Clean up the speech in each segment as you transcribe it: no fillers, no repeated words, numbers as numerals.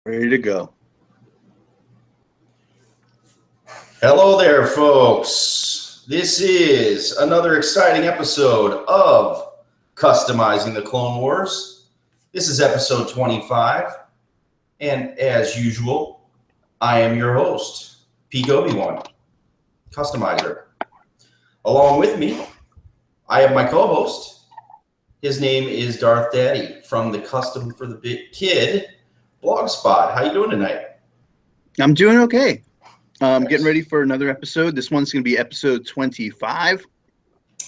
Ready to go. Hello there, folks. This is another exciting episode of Customizing the Clone Wars. This is episode 25. And as usual, I am your host, Peak Obi-Wan, Customizer. Along with me, I have my co-host. His name is Darth Daddy from the Custom for the Big Kid blogspot. How you doing tonight? I'm doing okay. Getting ready for another episode. This one's going to be episode 25.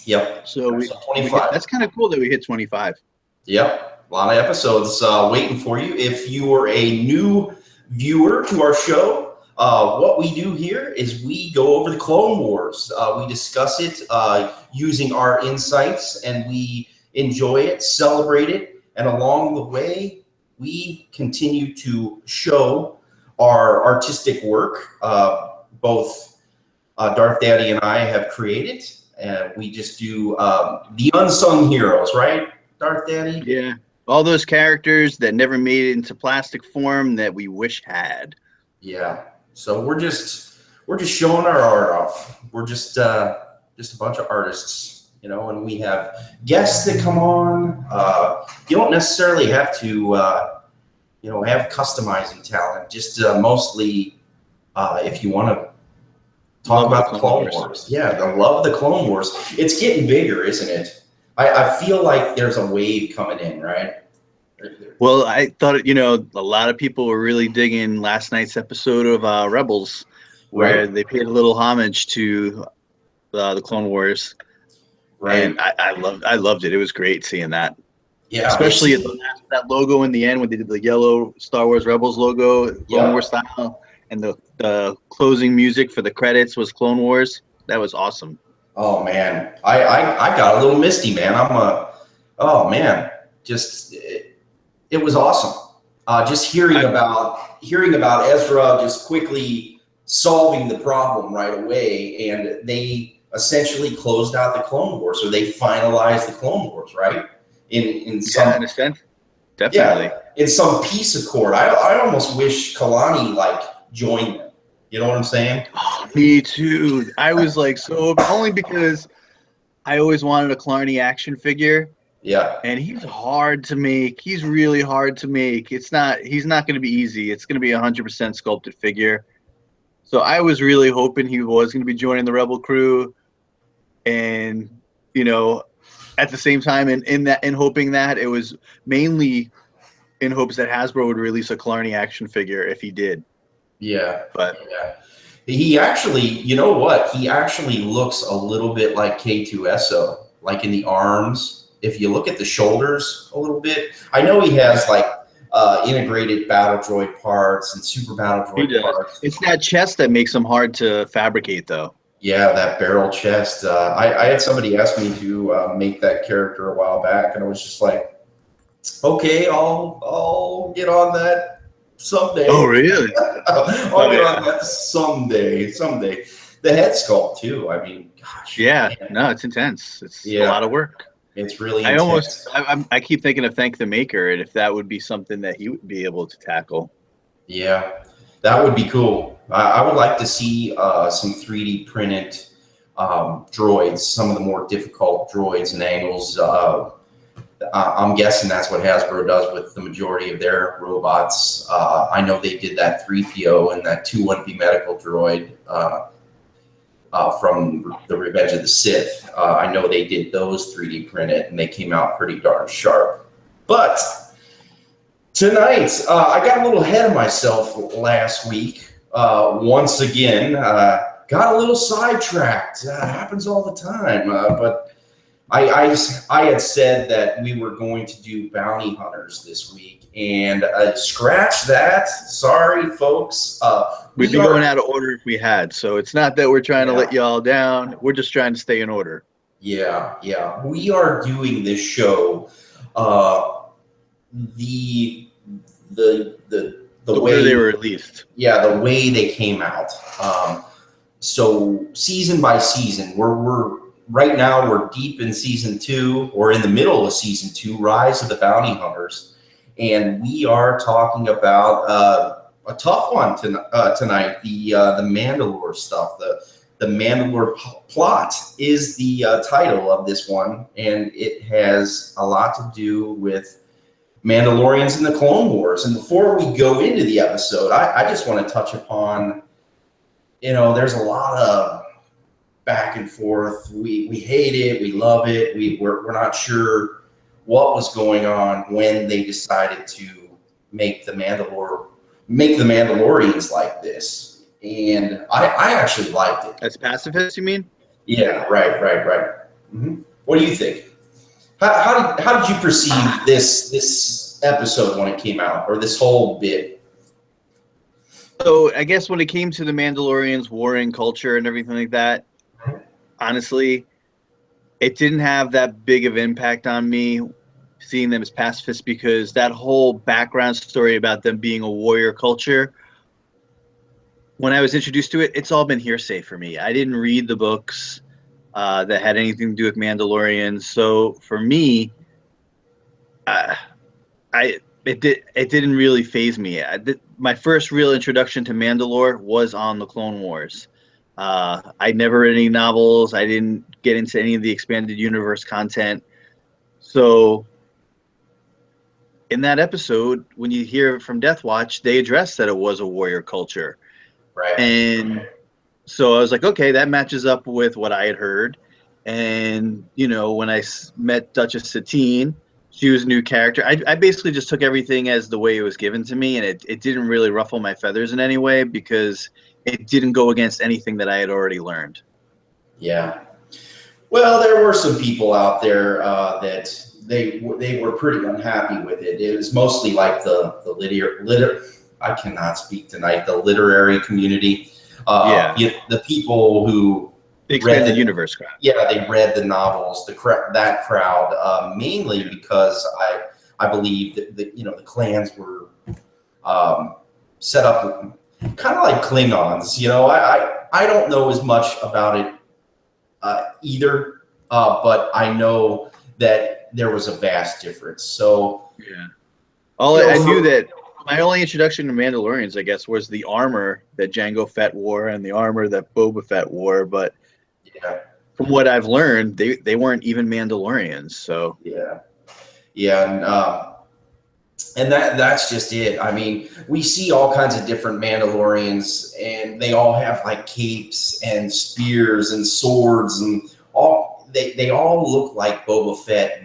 Yep. So 25. That's kind of cool that we hit 25. Yep. A lot of episodes waiting for you. If you are a new viewer to our show, what we do here is we go over the Clone Wars. We discuss it using our insights, and we enjoy it, celebrate it, and along the way, we continue to show our artistic work. Both Darth Daddy and I have created, and we just do the unsung heroes, right, Darth Daddy? Yeah. All those characters that never made it into plastic form that we wish had. Yeah. So we're just showing our art off. We're just a bunch of artists. And we have guests that come on. You don't necessarily have to, have customizing talent. Just mostly, if you want to talk about the Clone Wars. Yeah, the love of the Clone Wars. It's getting bigger, isn't it? I feel like there's a wave coming in, right? Well, I thought, a lot of people were really digging last night's episode of Rebels, where they paid a little homage to the Clone Wars. Right. And I loved it. It was great seeing that. Yeah. Especially that logo in the end when they did the yellow Star Wars Rebels logo, Clone Wars style, and the closing music for the credits was Clone Wars. That was awesome. Oh man, I got a little misty, man. It was awesome. Just hearing about Ezra just quickly solving the problem right away, and they essentially closed out the Clone Wars, or they finalized the Clone Wars, right? In some extent, definitely. Yeah, in some peace accord. I almost wish Kalani joined them. You know what I'm saying? Oh, me too. I was only because I always wanted a Kalani action figure. Yeah. And he's hard to make. He's really hard to make. He's not going to be easy. It's going to be 100% sculpted figure. So I was really hoping he was going to be joining the Rebel crew. And, at the same time, in hoping that it was mainly in hopes that Hasbro would release a Kalani action figure if he did. Yeah. But yeah. He actually, you know what? He actually looks a little bit like K2SO, like in the arms. If you look at the shoulders a little bit, I know he has integrated battle droid parts and super battle droid parts. It's that chest that makes him hard to fabricate, though. Yeah, that barrel chest. I had somebody ask me to make that character a while back, and I was just like, okay, I'll get on that someday. Oh, really? I'll get on that someday. The head sculpt too. I mean, gosh. Yeah, man. No, it's intense. It's a lot of work. It's really intense. I keep thinking of Thank the Maker, and if that would be something that he would be able to tackle. Yeah, that would be cool. I would like to see some 3D printed droids, some of the more difficult droids and angles. I'm guessing that's what Hasbro does with the majority of their robots. I know they did that 3PO and that 2-1B medical droid from the Revenge of the Sith. I know they did those 3D printed, and they came out pretty darn sharp. But tonight, I got a little ahead of myself last week. Once again, got a little sidetracked. Happens all the time. But I had said that we were going to do bounty hunters this week, and scratch that. Sorry, folks. We'd be going out of order if we had. So it's not that we're trying to let y'all down. We're just trying to stay in order. Yeah. We are doing this show the way they were released. Yeah, the way they came out. So season by season, we're right now we're deep in season 2, or in the middle of season 2, Rise of the Bounty Hunters, and we are talking about a tough one tonight. The Mandalore stuff. The Mandalore Plot is the title of this one, and it has a lot to do with Mandalorians in the Clone Wars. And before we go into the episode, I just want to touch upon, there's a lot of back and forth. We hate it, we love it, we're not sure what was going on when they decided to make the Mandalorians like this. And I actually liked it. As pacifists, you mean? Yeah, right. Mm-hmm. What do you think? How did you perceive this episode when it came out, or this whole bit? So I guess when it came to the Mandalorians' warring culture and everything like that, honestly, it didn't have that big of impact on me seeing them as pacifists, because that whole background story about them being a warrior culture, when I was introduced to it, it's all been hearsay for me. I didn't read the books that had anything to do with Mandalorians. So for me, it didn't really faze me. My first real introduction to Mandalore was on the Clone Wars. I never read any novels. I didn't get into any of the expanded universe content. So in that episode, when you hear from Death Watch, they address that it was a warrior culture. Right. And so I was like, okay, that matches up with what I had heard. And, when I met Duchess Satine, she was a new character. I basically just took everything as the way it was given to me, and it didn't really ruffle my feathers in any way, because it didn't go against anything that I had already learned. Yeah. Well, there were some people out there that they were pretty unhappy with it. It was mostly like I cannot speak tonight. The literary community. The people who read the universe crowd. Yeah, they read the novels. That crowd, mainly because I believe that the clans were set up kind of like Klingons. I don't know as much about it either, but I know that there was a vast difference. So yeah, I knew that. My only introduction to Mandalorians, I guess, was the armor that Jango Fett wore and the armor that Boba Fett wore. But from what I've learned, they weren't even Mandalorians. So and that's just it. I mean, we see all kinds of different Mandalorians, and they all have like capes and spears and swords, and they all look like Boba Fett.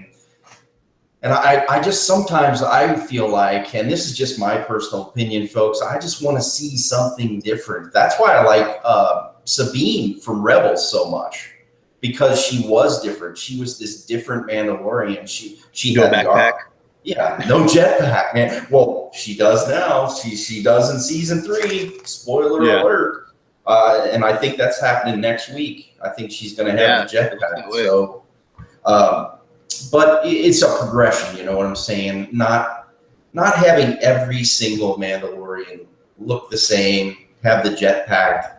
And I just sometimes I feel like, and this is just my personal opinion, folks, I just want to see something different. That's why I like Sabine from Rebels so much, because she was different. She was this different Mandalorian. She had no backpack. No jetpack, man. Well, she does now. She does in season 3. Spoiler alert. And I think that's happening next week. I think she's going to have the jetpack. So. But it's a progression, you know what I'm saying? Not having every single Mandalorian look the same, have the jetpack,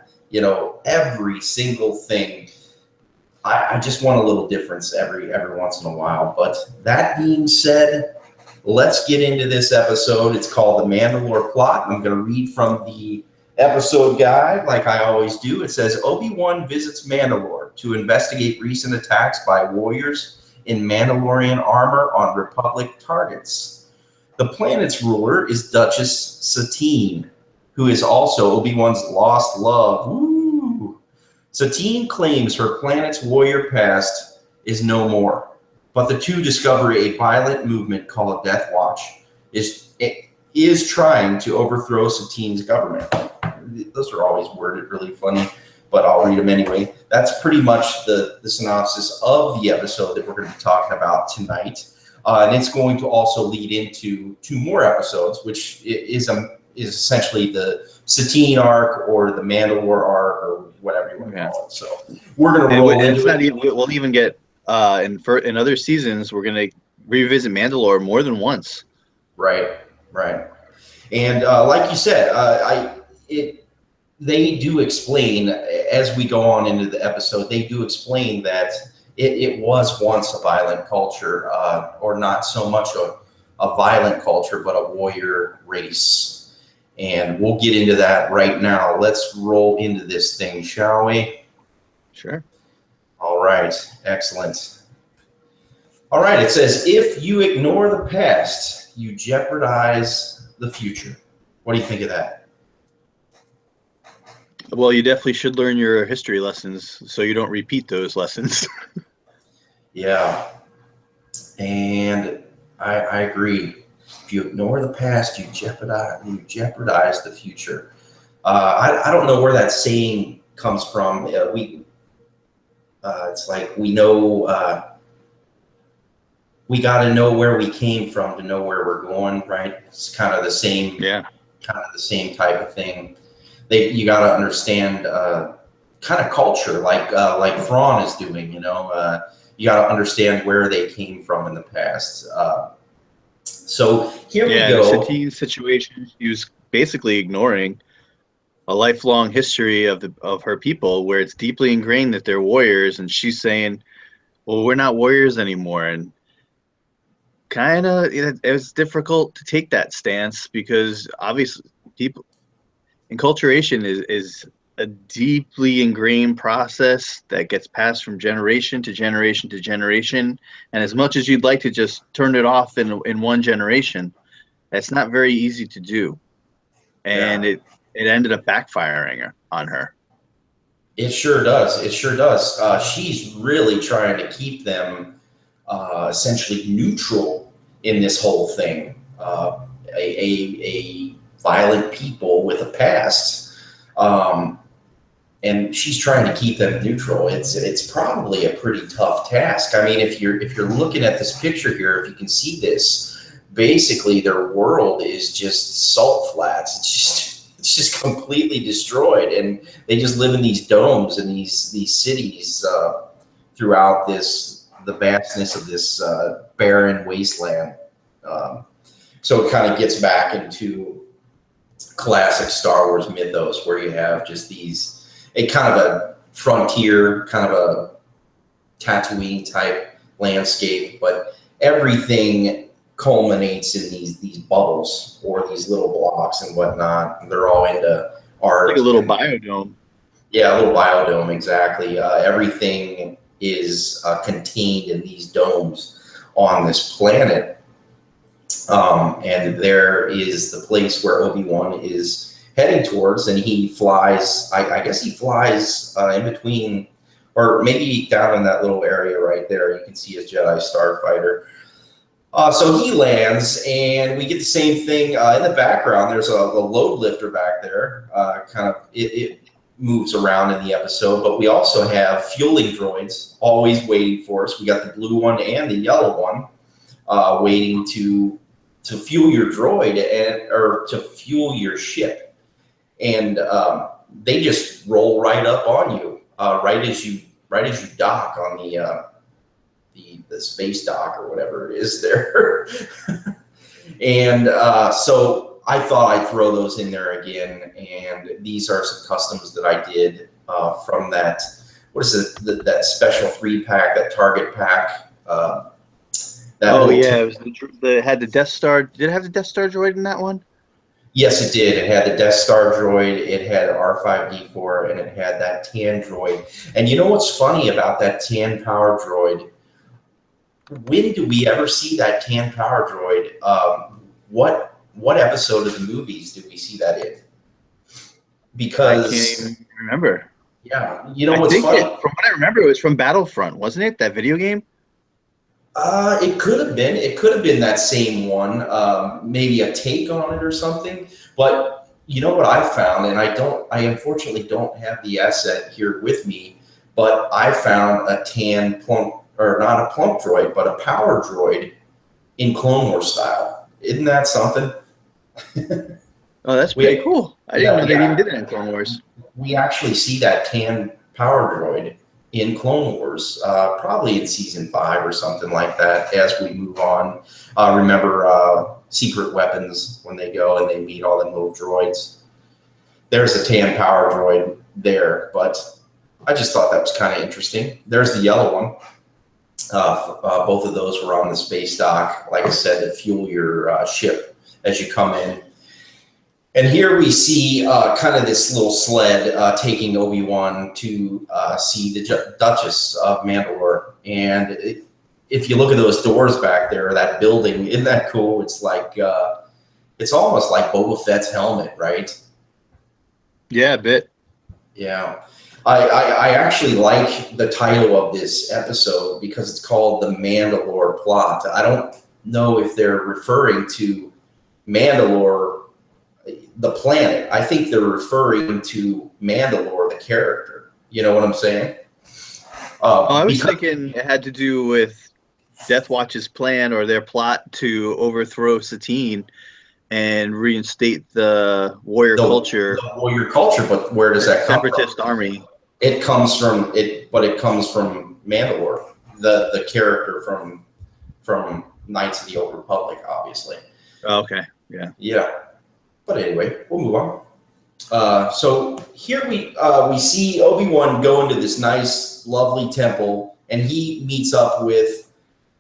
every single thing. I just want a little difference every once in a while. But that being said, let's get into this episode. It's called The Mandalore Plot. I'm going to read from the episode guide like I always do. It says, Obi-Wan visits Mandalore to investigate recent attacks by warriors in Mandalorian armor on Republic targets. The planet's ruler is Duchess Satine, who is also Obi-Wan's lost love. Woo! Satine claims her planet's warrior past is no more, but the two discover a violent movement called Death Watch is trying to overthrow Satine's government. Those are always worded really funny, but I'll read them anyway. That's pretty much the synopsis of the episode that we're going to be talking about tonight. And it's going to also lead into 2 more episodes, which is essentially the Satine arc or the Mandalore arc or whatever you want to call it. So we're going to roll into it. We'll even get, in other seasons, we're going to revisit Mandalore more than once. Right. And like you said, they do explain, as we go on into the episode, they do explain that it was once a violent culture, or not so much a violent culture, but a warrior race. And we'll get into that right now. Let's roll into this thing, shall we? Sure. All right, excellent. All right, it says, if you ignore the past, you jeopardize the future. What do you think of that? Well, you definitely should learn your history lessons so you don't repeat those lessons. Yeah, and I agree. If you ignore the past, you jeopardize the future. I don't know where that saying comes from. It's like we know we got to know where we came from to know where we're going, right? It's kind of the same, type of thing. You got to understand kind of culture, like Thrawn is doing. You got to understand where they came from in the past. So here we go. The Satine situation, she was basically ignoring a lifelong history of her people, where it's deeply ingrained that they're warriors, and she's saying, "Well, we're not warriors anymore." And kind of, it was difficult to take that stance because obviously, people enculturation is a deeply ingrained process that gets passed from generation to generation to generation. And as much as you'd like to just turn it off in one generation, that's not very easy to do. And it ended up backfiring on her. It sure does. It sure does. She's really trying to keep them essentially neutral in this whole thing. A violent people with a past, and she's trying to keep them neutral. It's probably a pretty tough task. I mean, if you're looking at this picture here, if you can see this, basically their world is just salt flats. It's just completely destroyed, and they just live in these domes and these cities throughout the vastness of this barren wasteland. So it kind of gets back into classic Star Wars mythos, where you have just a kind of a frontier, kind of a Tatooine type landscape, but everything culminates in these bubbles or these little blocks and whatnot. And they're all into art. Like a little biodome. Yeah, a little biodome, exactly. Everything is contained in these domes on this planet. And there is the place where Obi-Wan is heading towards, and he flies, I guess he flies in between, or maybe down in that little area right there. You can see his Jedi Starfighter. So he lands, and we get the same thing in the background. There's a load lifter back there. It moves around in the episode, but we also have fueling droids always waiting for us. We got the blue one and the yellow one waiting to fuel your droid or to fuel your ship, and they just roll right up on you right as you dock on the space dock or whatever it is there. And so I thought I'd throw those in there again, and these are some customs that I did from that. What is it? That special 3-pack, that Target pack. It was had the Death Star. Did it have the Death Star droid in that one? Yes, it did. It had the Death Star droid, it had R5-D4, and it had that TAN droid. And you know what's funny about that TAN power droid? When do we ever see that TAN power droid? What episode of the movies did we see that in? Because I can't even remember. Yeah, you know what's funny? From what I remember, it was from Battlefront, wasn't it? That video game. It could have been. It could have been that same one, maybe a take on it or something. But you know what I found, and I unfortunately don't have the asset here with me, but I found a TAN plump, or not a plump droid, but a power droid in Clone Wars style. Isn't that something? Oh, that's pretty cool. I didn't know they even did that in Clone Wars. We actually see that TAN power droid in Clone Wars, probably in season 5 or something like that, as we move on. Remember Secret Weapons, when they go and they meet all the little droids. There's a TAN power droid there, but I just thought that was kind of interesting. There's the yellow one. Both of those were on the space dock, like I said, to fuel your ship as you come in. And here we see kind of this little sled taking Obi-Wan to see the Duchess of Mandalore. And if you look at those doors back there, that building, isn't that cool? It's like, it's almost like Boba Fett's helmet, right? Yeah, a bit. Yeah. I actually like the title of this episode because it's called The Mandalore Plot. I don't know if they're referring to Mandalore, the planet. I think they're referring to Mandalore, the character. You know what I'm saying? I was thinking it had to do with Death Watch's plan or their plot to overthrow Satine and reinstate the warrior culture. The warrior culture, but where does that come from? Separatist army. It comes from it, but it comes from Mandalore, the character from Knights of the Old Republic, obviously. Oh, okay, yeah. Yeah. But anyway, we'll move on. So here we see Obi-Wan go into this nice, lovely temple, and he meets up with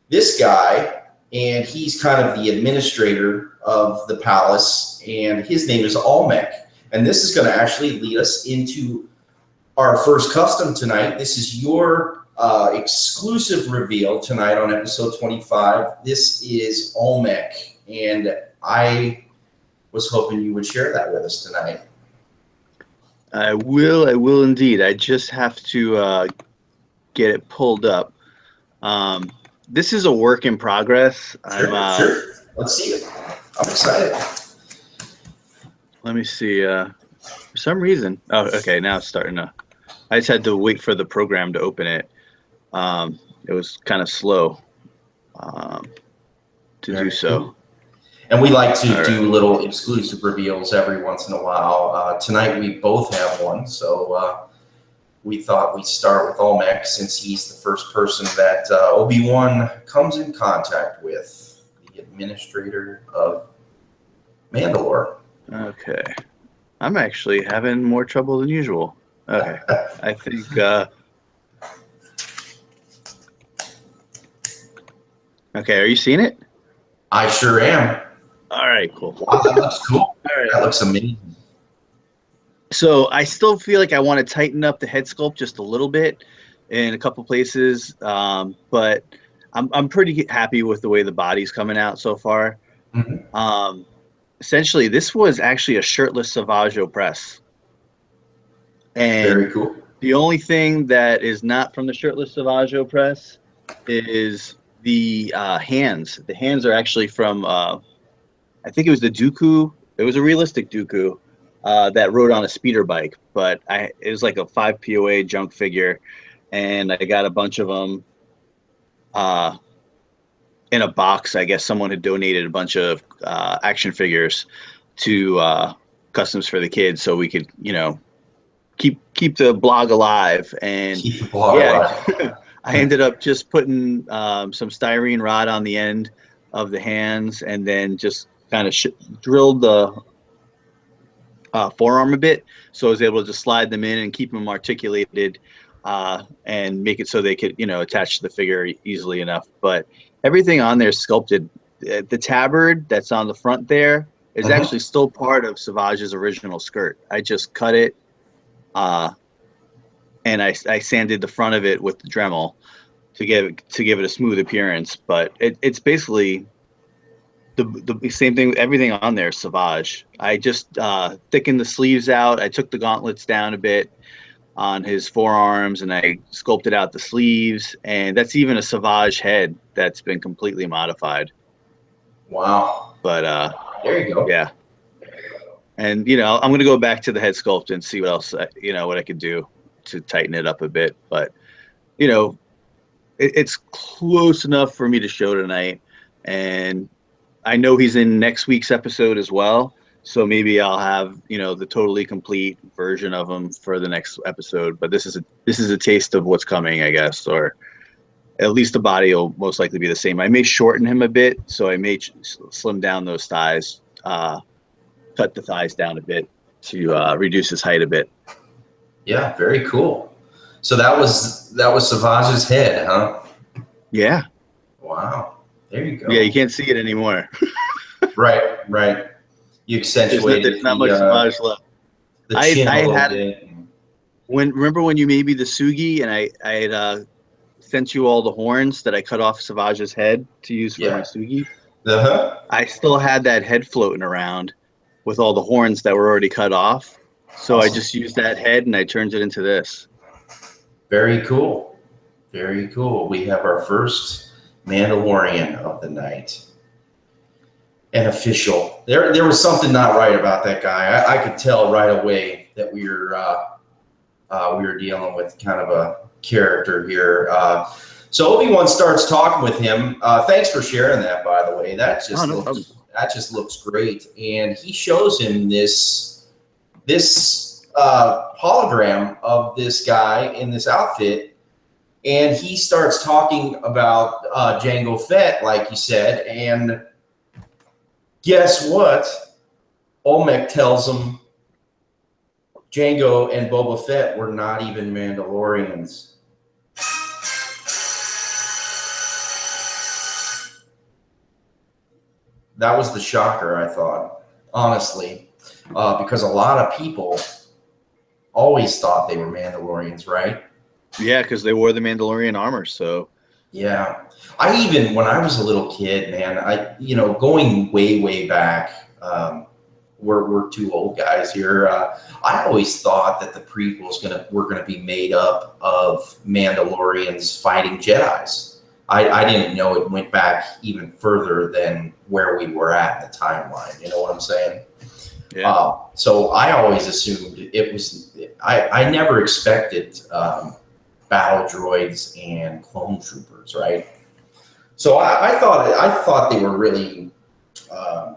this guy, and he's kind of the administrator of the palace, and his name is Olmec. And this is going to actually lead us into our first custom tonight. This is your exclusive reveal tonight on episode 25. This is Olmec, and I was hoping you would share that with us tonight. I will indeed. I just have to get it pulled up. This is a work in progress. Sure. Let's see it. I'm excited. Let me see. For some reason, oh, okay, now it's starting to. I just had to wait for the program to open it. It was kind of slow to do so. Cool. And we like to do little exclusive reveals every once in a while. Tonight we both have one, so we thought we'd start with Olmec since he's the first person that Obi-Wan comes in contact with, the administrator of Mandalore. Okay. I'm actually having more trouble than usual. Okay. I think okay, are you seeing it? I sure am. All right, cool. Wow, that looks cool. All right. That looks amazing. So I still feel like I want to tighten up the head sculpt just a little bit in a couple places, but I'm pretty happy with the way the body's coming out so far. Mm-hmm. Essentially, this was actually a shirtless Savage press. And very cool. The only thing that is not from the shirtless Savage press is the hands. The hands are actually from, I think it was the Dooku. It was a realistic Dooku that rode on a speeder bike, but it was like a 5 POA junk figure, and I got a bunch of them in a box. I guess someone had donated a bunch of action figures to Customs for the Kids, so we could, keep the blog alive. And keep the blog alive. I ended up just putting some styrene rod on the end of the hands, and then just kind of drilled the forearm a bit, so I was able to just slide them in and keep them articulated and make it so they could, attach to the figure easily enough. But everything on there is sculpted. The tabard that's on the front there is actually still part of Savage's original skirt. I just cut it, and I sanded the front of it with the Dremel to give it a smooth appearance. But it's basically the same thing. Everything on there is Savage. I just thickened the sleeves out. I took the gauntlets down a bit on his forearms, and I sculpted out the sleeves. And that's even a Savage head that's been completely modified. Wow. But there you go. Yeah. And I'm going to go back to the head sculpt and see what else what I could do to tighten it up a bit. But it's close enough for me to show tonight, and I know he's in next week's episode as well, so maybe I'll have the totally complete version of him for the next episode. But this is a taste of what's coming, I guess, or at least the body will most likely be the same. I may shorten him a bit, so I may slim down those thighs, cut the thighs down a bit to reduce his height a bit. Yeah, very cool. So that was Savage's head, huh? Yeah. Wow. There you Yeah, you go. can't see it anymore. Right, right. You There's accentuated not much Savage left. the I chin a I little had bit. remember when you made me the Sugi and I had sent you all the horns that I cut off Savage's head to use for my Yeah. Sugi? Uh-huh. I still had that head floating around with all the horns that were already cut off. So I Awesome. just used that head and I turned it into this. Very cool. Very cool. We have our first Mandalorian of the night. An official. There was something not right about that guy. I could tell right away that we were dealing with kind of a character here. So Obi-Wan starts talking with him. Thanks for sharing that, by the way. Oh, no problem. That just looks great. And he shows him this hologram of this guy in this outfit, and he starts talking about Jango Fett, like you said. And guess what? Olmec tells him Jango and Boba Fett were not even Mandalorians. That was the shocker, I thought, honestly, because a lot of people always thought they were Mandalorians, right? Yeah, because they wore the Mandalorian armor. So Yeah. I even, when I was a little kid, man, going way, way back, we're two old guys here. I always thought that the prequels were gonna be made up of Mandalorians fighting Jedis. I didn't know it went back even further than where we were at in the timeline. You know what I'm saying? yeah. So I always assumed it was. I never expected battle droids and clone troopers, right? So I thought they were really. Um,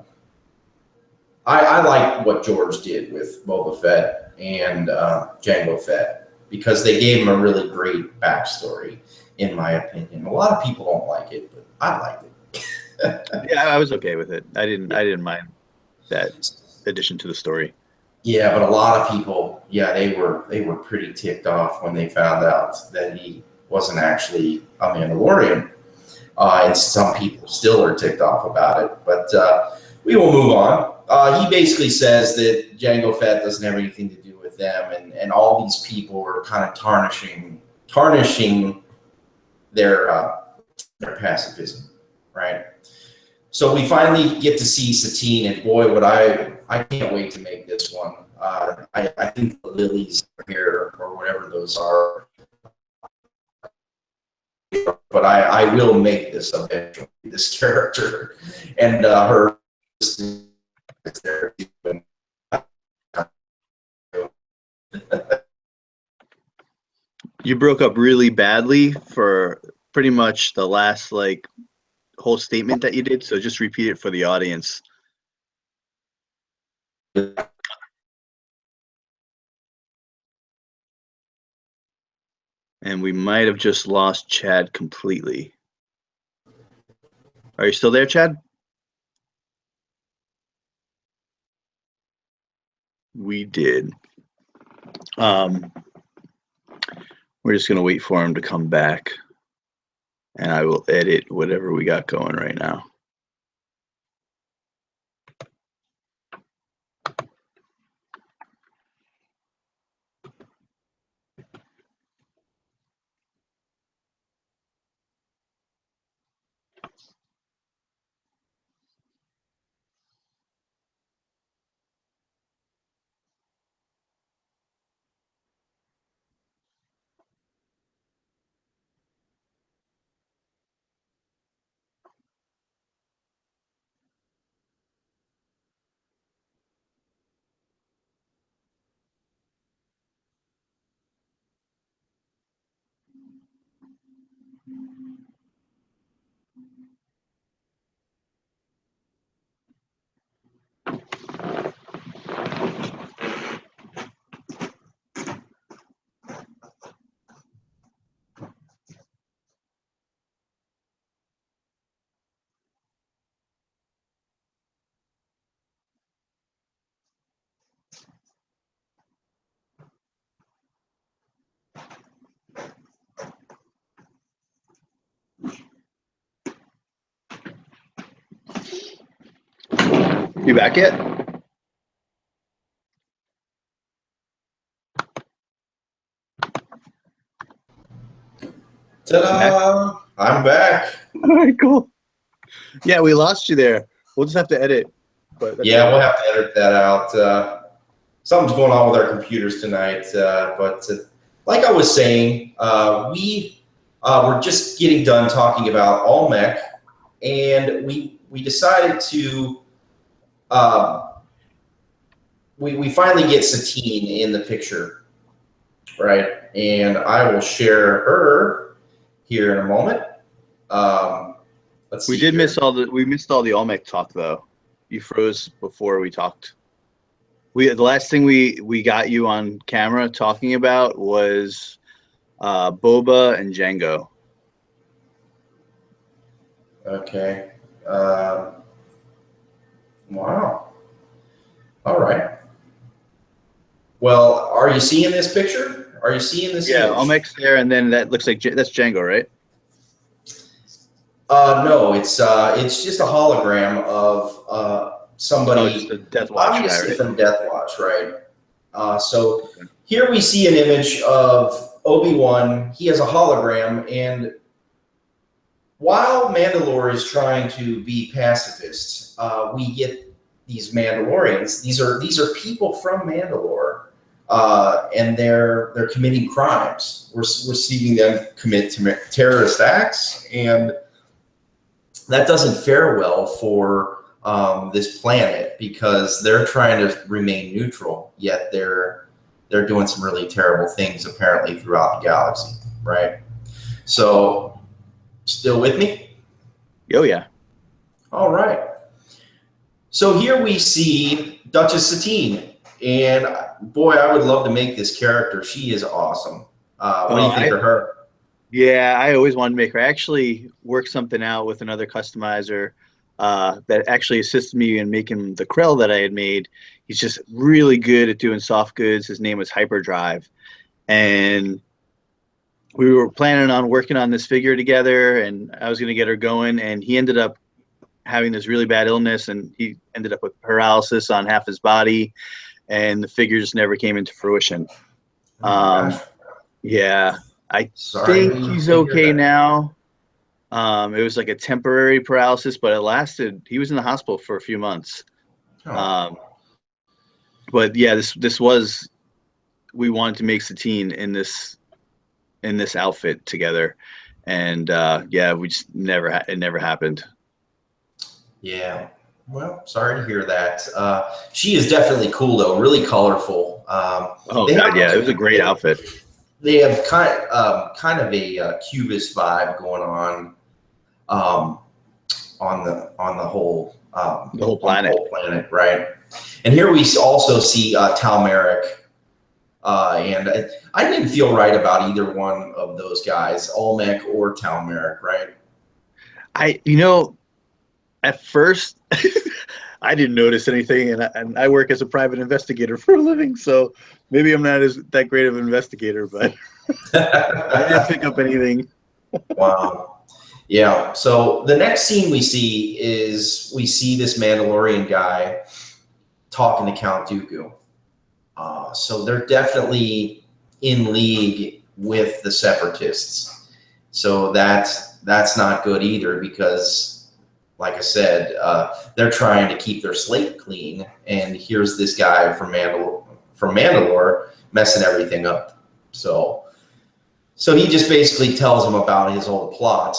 I like what George did with Boba Fett and Jango Fett because they gave him a really great backstory, in my opinion. A lot of people don't like it, but I liked it. Yeah, I was okay with it. I didn't mind that addition to the story. Yeah, but a lot of people, yeah, they were pretty ticked off when they found out that he wasn't actually a Mandalorian, and some people still are ticked off about it. But we will move on. He basically says that Jango Fett doesn't have anything to do with them, and all these people are kind of tarnishing their pacifism, right? So we finally get to see Satine, and boy, I can't wait to make this one. I think the lilies here, or whatever those are, but I will make this eventually, this character, and her is there. You broke up really badly for pretty much the last whole statement that you did. So just repeat it for the audience. And we might have just lost Chad completely. Are you still there, Chad? We did. We're just gonna wait for him to come back, and I will edit whatever we got going right now. You back yet? Ta-da! I'm back. All right, cool. Yeah, we lost you there. We'll just have to edit. But Yeah, we'll have to edit that out. Something's going on with our computers tonight. But like I was saying, we were just getting done talking about Olmec, and we decided to we finally get Satine in the picture, right? And I will share her here in a moment. Let's see. We missed all the Olmec talk though. You froze before we talked. The last thing we got you on camera talking about was Boba and Django. Okay. Wow. All right. Well, are you seeing this picture? Are you seeing this? Yeah, image? Olmec's there, and then that looks like that's Django, right? No, it's just a hologram of somebody, just a Death Watch obviously guy, right? from Death Watch, right? So here we see an image of Obi-Wan. He has a hologram, and while Mandalore is trying to be pacifist, we get these Mandalorians. These are people from Mandalore, and they're committing crimes. We're seeing them commit terrorist acts, and that doesn't fare well for this planet because they're trying to remain neutral, yet they're doing some really terrible things apparently throughout the galaxy, right? So, still with me? Oh yeah. All right. So here we see Duchess Satine, and boy, I would love to make this character. She is awesome. What do you think of her? Yeah, I always wanted to make her. I actually worked something out with another customizer that actually assisted me in making the Krell that I had made. He's just really good at doing soft goods. His name was Hyperdrive. And we were planning on working on this figure together, and I was going to get her going. And he ended up having this really bad illness, and he ended up with paralysis on half his body, and the figure just never came into fruition. Oh my gosh. Yeah. I Sorry think he's okay now. It was like a temporary paralysis, but it lasted. He was in the hospital for a few months. Oh. But yeah, this was, we wanted to make Satine in this outfit together, and yeah, we just it never happened. Yeah. Well, sorry to hear that. She is definitely cool though, really colorful. Oh God, yeah, it was a great outfit. They have kind of a Cubist vibe going on the whole planet. the whole planet, right? And here we also see Tal Merrick, and I didn't feel right about either one of those guys, Olmec or Tal Merrick, right? At first, I didn't notice anything, and I work as a private investigator for a living, so maybe I'm not that great of an investigator, but I didn't pick up anything. Wow. Yeah. So the next scene we see this Mandalorian guy talking to Count Dooku. So they're definitely in league with the Separatists. So that's not good either because, like I said, they're trying to keep their slate clean. And here's this guy from Mandalore messing everything up. So he just basically tells them about his whole plot.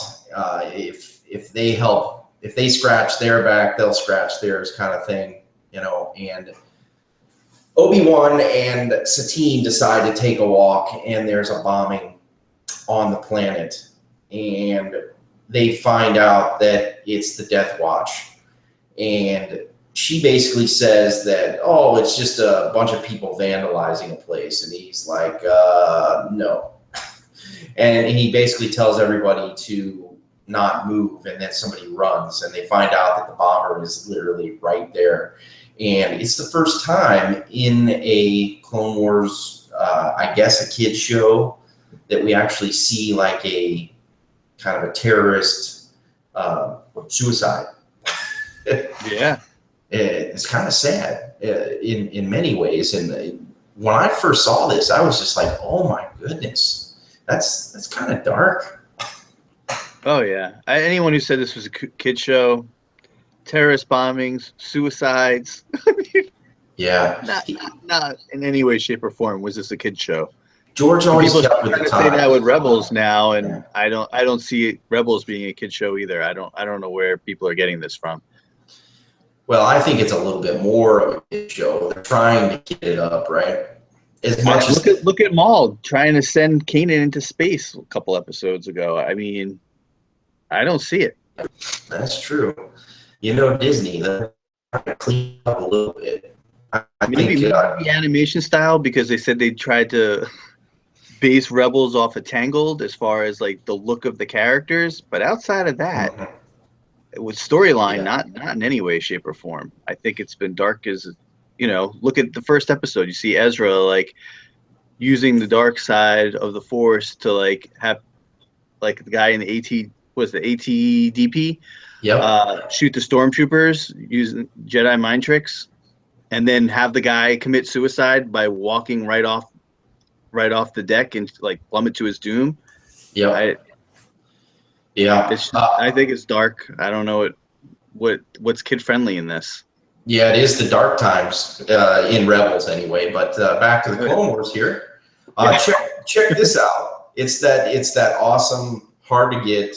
If they scratch their back, they'll scratch theirs, kind of thing, And Obi-Wan and Satine decide to take a walk, and there's a bombing on the planet, and they find out that it's the Death Watch, and she basically says that, oh, it's just a bunch of people vandalizing a place, and he's like, no. And he basically tells everybody to not move, and then somebody runs, and they find out that the bomber is literally right there. And it's the first time in a Clone Wars, I guess a kid's show, that we actually see like a kind of a terrorist suicide. Yeah. It's kind of sad in many ways. And when I first saw this, I was just like, oh my goodness, that's kind of dark. Oh yeah. Anyone who said this was a kid show, terrorist bombings, suicides, Yeah. not in any way, shape, or form was this a kid show. George And always people kept with trying the to say that times. with Rebels now, Yeah. and I don't see Rebels being a kid show either. I don't know where people are getting this from. Well, I think it's a little bit more of a kid show. They're trying to get it up, right? As much as Look at Maul trying to send Kanan into space a couple episodes ago. I mean, I don't see it. that's true. You know, Disney, they're trying to clean up a little bit. I Maybe think, the animation style, because they said they tried to base Rebels off of Tangled as far as like the look of the characters, but outside of that, mhm, with storyline, yeah, not in any way, shape, or form. I think it's been dark as look at the first episode. You see Ezra like using the dark side of the Force to like have like the guy in the ATDP yep, shoot the stormtroopers using Jedi mind tricks, and then have the guy commit suicide by walking right off the deck and like plummet to his doom. I yep, yeah. it's just I think it's dark. I don't know what's kid friendly in this. Yeah, it is the dark times in Rebels anyway. But back to the Oh, yeah. Clone Wars here. Yeah. Check this out. It's that awesome, hard to get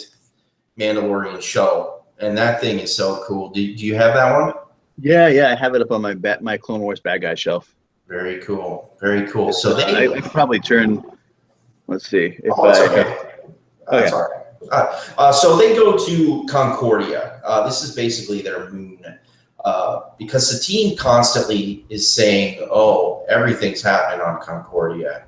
Mandalorian show, and that thing is so cool. Do you have that one? Yeah, I have it up on my Clone Wars bad guy shelf. Very cool. Very cool. It's, So they. I could probably turn. Let's see if Oh, it's I. okay. Okay. That's all right. So they go to Concordia. This is basically their moon. Because Satine constantly is saying, "Oh, everything's happening on Concordia.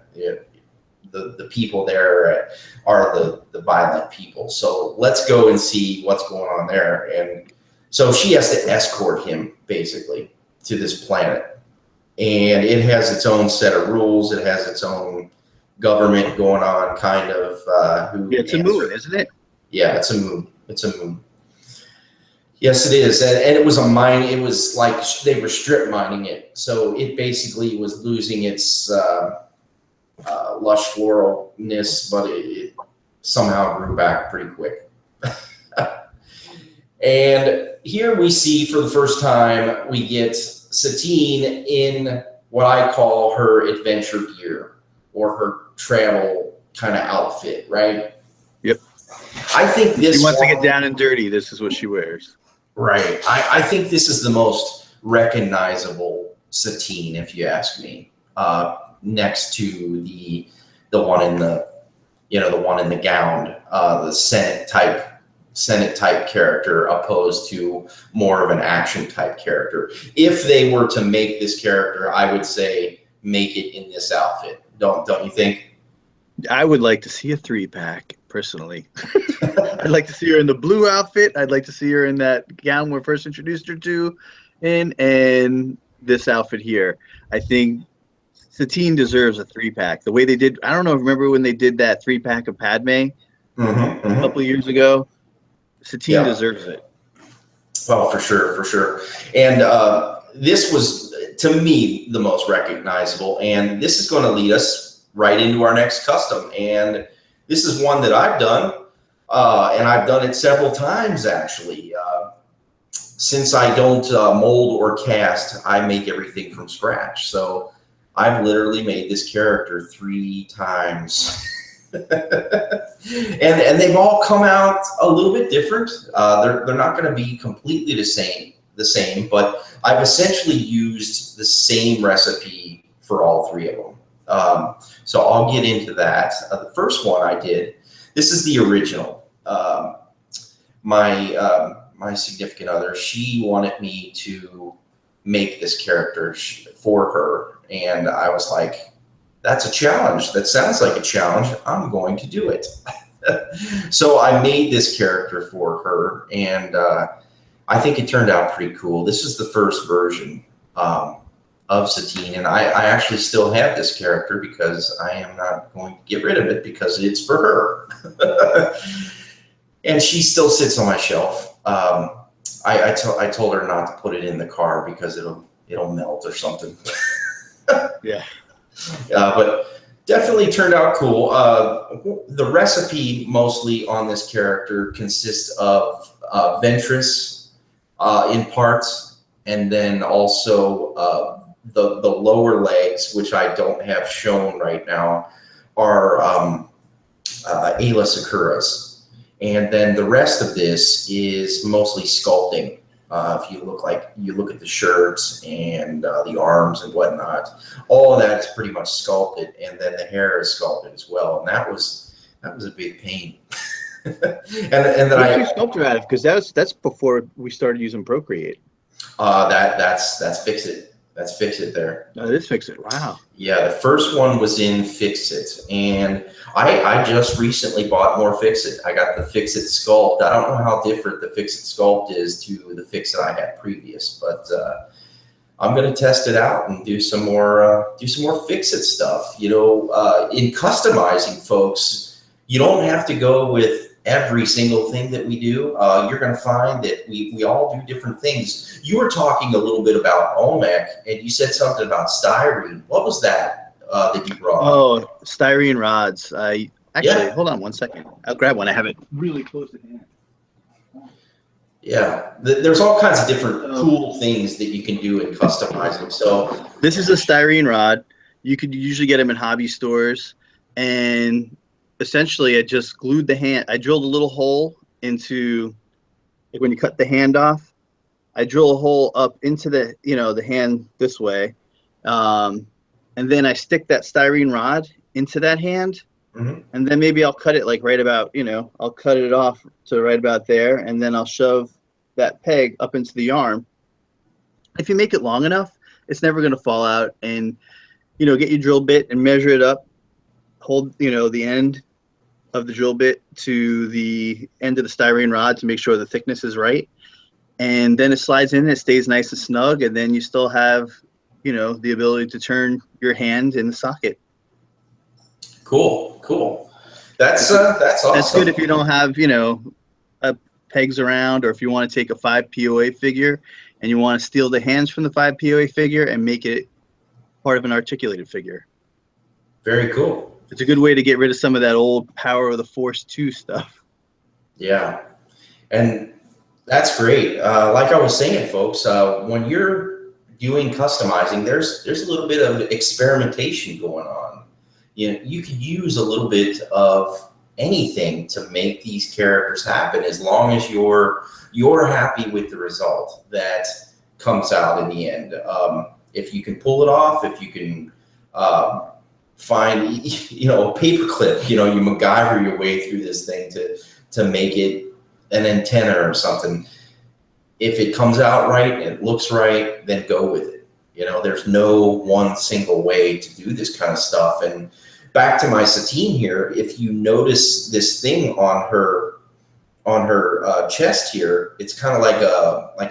The people there are the violent people. So let's go and see what's going on there." And so she has to escort him basically to this planet, and it has its own set of rules. It has its own government going on, kind of. Yeah, it's a moon, isn't it? Yeah, it's a moon. It's a moon. Yes, it is, and it was a mine. It was like they were strip mining it, so it basically was losing its lush floralness, but it somehow grew back pretty quick. And here we see for the first time we get Satine in what I call her adventure gear or her travel kind of outfit, right? Yep. I think this. She wants to get down and dirty. This is what she wears. Right. I think this is the most recognizable Satine, if you ask me. Next to the one in the the one in the gown, the Senate type character, opposed to more of an action type character. If they were to make this character, I would say make it in this outfit. Don't you think? I would like to see a 3-pack personally. I'd like to see her in the blue outfit. I'd like to see her in that gown we first introduced her to, and this outfit here. I think Satine deserves a 3-pack. The way they did, I don't know. Remember when they did that 3-pack of Padme a couple of years ago? Satine deserves it. Oh, for sure. And this was, to me, the most recognizable. And this is going to lead us right into our next custom. And this is one that I've done, and I've done it several times, actually. Since I don't mold or cast, I make everything from scratch. So I've literally made this character 3 times. and they've all come out a little bit different. They're not going to be completely the same, but I've essentially used the same recipe for all 3 of them. So I'll get into that. The first one I did, this is the original. My significant other, she wanted me to make this character for her, and I was like, that's a challenge. That sounds like a challenge. I'm going to do it. So I made this character for her, and I think it turned out pretty cool. This is the first version of Satine, and I actually still have this character because I am not going to get rid of it because it's for her. And she still sits on my shelf. I told her not to put it in the car because it'll melt or something. Yeah. But definitely turned out cool. The recipe mostly on this character consists of Ventress in parts, and then also the lower legs, which I don't have shown right now, are Ayla Sakura's. And then the rest of this is mostly sculpting. If you look at the shirts and the arms and whatnot, all of that is pretty much sculpted, and then the hair is sculpted as well. And that was a big pain. and then What's your sculptor out of? Because that's before we started using Procreate. That's Fix It. That's Fix It there. Oh, this Fix It. Wow. Yeah, the first one was in Fix It, and I just recently bought more Fix It. I got the Fix It Sculpt. I don't know how different the Fix It Sculpt is to the Fix It I had previous, but I'm gonna test it out and do some more Fix It stuff. You know, in customizing, folks, you don't have to go with every single thing that we do. You're going to find that we all do different things. You were talking a little bit about Olmec, and you said something about styrene. What was that that you brought? Oh, styrene rods. Hold on one second. I'll grab one. I have it really close at hand. Yeah, there's all kinds of different cool things that you can do in customizing. So this is a styrene rod. You could usually get them in hobby stores, and essentially I just glued the hand. I drilled a little hole into, like when you cut the hand off, I drill a hole up into the, the hand this way. And then I stick that styrene rod into that hand. Mm-hmm. And then maybe I'll cut it like right about, I'll cut it off to right about there. And then I'll shove that peg up into the arm. If you make it long enough, it's never going to fall out. And, get your drill bit and measure it up. Hold, the end of the drill bit to the end of the styrene rod to make sure the thickness is right. And then it slides in, it stays nice and snug, and then you still have, the ability to turn your hand in the socket. Cool. That's awesome. That's good if you don't have, pegs around, or if you want to take a 5 POA figure and you want to steal the hands from the 5 POA figure and make it part of an articulated figure. Very cool. It's a good way to get rid of some of that old Power of the Force 2 stuff. Yeah, and that's great. Like I was saying, folks, when you're doing customizing, there's a little bit of experimentation going on. You could use a little bit of anything to make these characters happen, as long as you're happy with the result that comes out in the end. If you can pull it off, if you can find a paperclip, you MacGyver your way through this thing to make it an antenna or something. If it comes out right and it looks right, then go with it. There's no one single way to do this kind of stuff. And back to my Satine here, if you notice this thing on her chest here, it's kind of like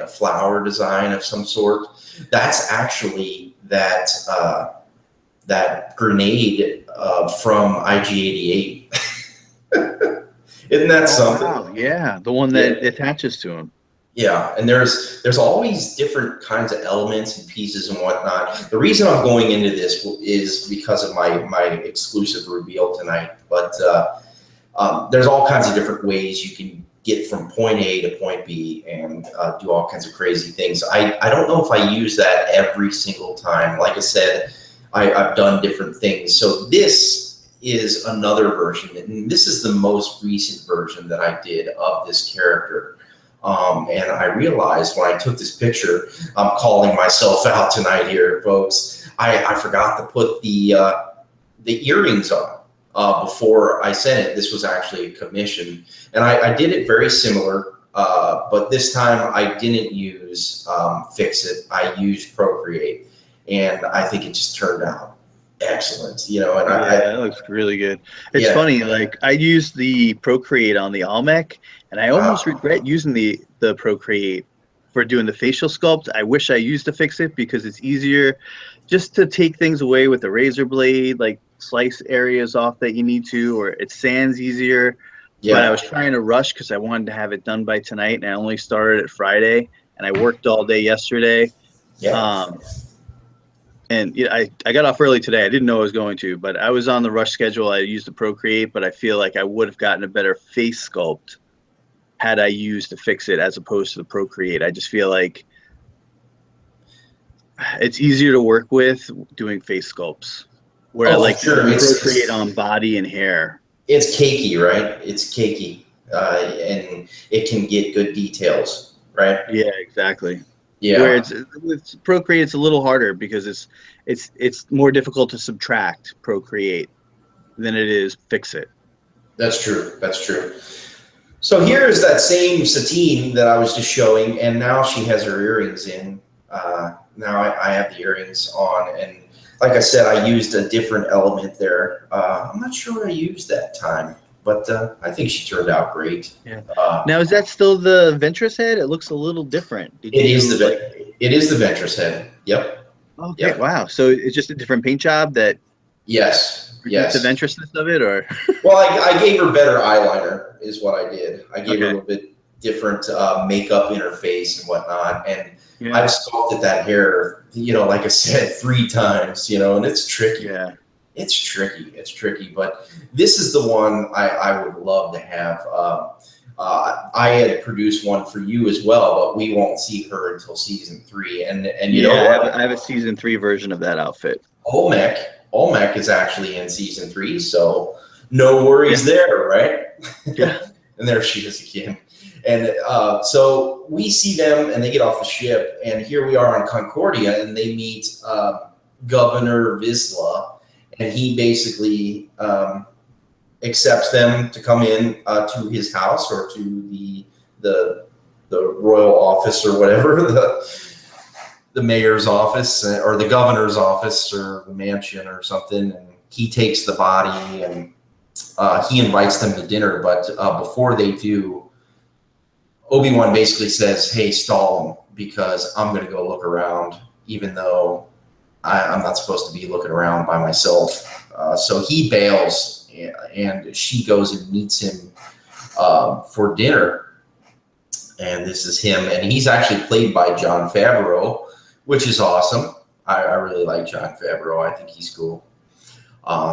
a flower design of some sort. That's actually that grenade from IG-88. Isn't that something? Wow, yeah, the one that attaches to him. Yeah, and there's always different kinds of elements and pieces and whatnot. The reason I'm going into this is because of my exclusive reveal tonight. But there's all kinds of different ways you can get from point A to point B and do all kinds of crazy things. I don't know if I use that every single time. Like I said, I've done different things. So this is another version, and this is the most recent version that I did of this character. And I realized when I took this picture, I'm calling myself out tonight here, folks. I forgot to put the earrings on before I sent it. This was actually a commission, and I did it very similar, but this time I didn't use Fix It. I used Procreate, and I think it just turned out excellent. And it looks really good. It's funny, like I used the Procreate on the Olmec, and I almost regret using the Procreate for doing the facial sculpt. I wish I used to Fix It because it's easier just to take things away with a razor blade, like slice areas off that you need to, or it sands easier. but I was trying to rush because I wanted to have it done by tonight, and I only started it Friday, and I worked all day yesterday. Yeah. And I got off early today. I didn't know I was going to, but I was on the rush schedule. I used the Procreate, but I feel like I would have gotten a better face sculpt had I used to fix it as opposed to the Procreate. I just feel like it's easier to work with doing face sculpts, where I like Sure. to Procreate on body and hair. It's cakey, right? It's cakey, and it can get good details, right? Yeah, exactly. Yeah. Where it's with Procreate, it's a little harder because it's more difficult to subtract Procreate than it is fix it. That's true. That's true. So here is that same Satine that I was just showing, and now she has her earrings in. Now I have the earrings on, and like I said, I used a different element there. I'm not sure what I used that time, but I think she turned out great. Yeah. Now, is that still the Ventress head? It looks a little different. It is the Ventress head. Yep. Okay. Yep. Wow. So it's just a different paint job that. Yes. Yes. The Ventressness of it, or. Well, I gave her better eyeliner, is what I did. I gave her a little bit different makeup in her face and whatnot, and I've sculpted that hair, like I said, 3 times, and it's tricky. Yeah. It's tricky. It's tricky, but this is the one I would love to have. I had produced one for you as well, but we won't see her until season 3. And you know what? I have a season 3 version of that outfit. Olmec is actually in season 3, so no worries there, right? Yeah. And there she is again. And so we see them, and they get off the ship, and here we are on Concordia, and they meet Governor Vizsla, and he basically accepts them to come in to his house or to the royal office or whatever, the mayor's office or the governor's office or the mansion or something, and he takes the body and he invites them to dinner. But before they do, Obi-Wan basically says, hey, stall him because I'm going to go look around, even though I'm not supposed to be looking around by myself. So he bails, and she goes and meets him for dinner. And this is him, and he's actually played by Jon Favreau, which is awesome. I really like Jon Favreau. I think he's cool.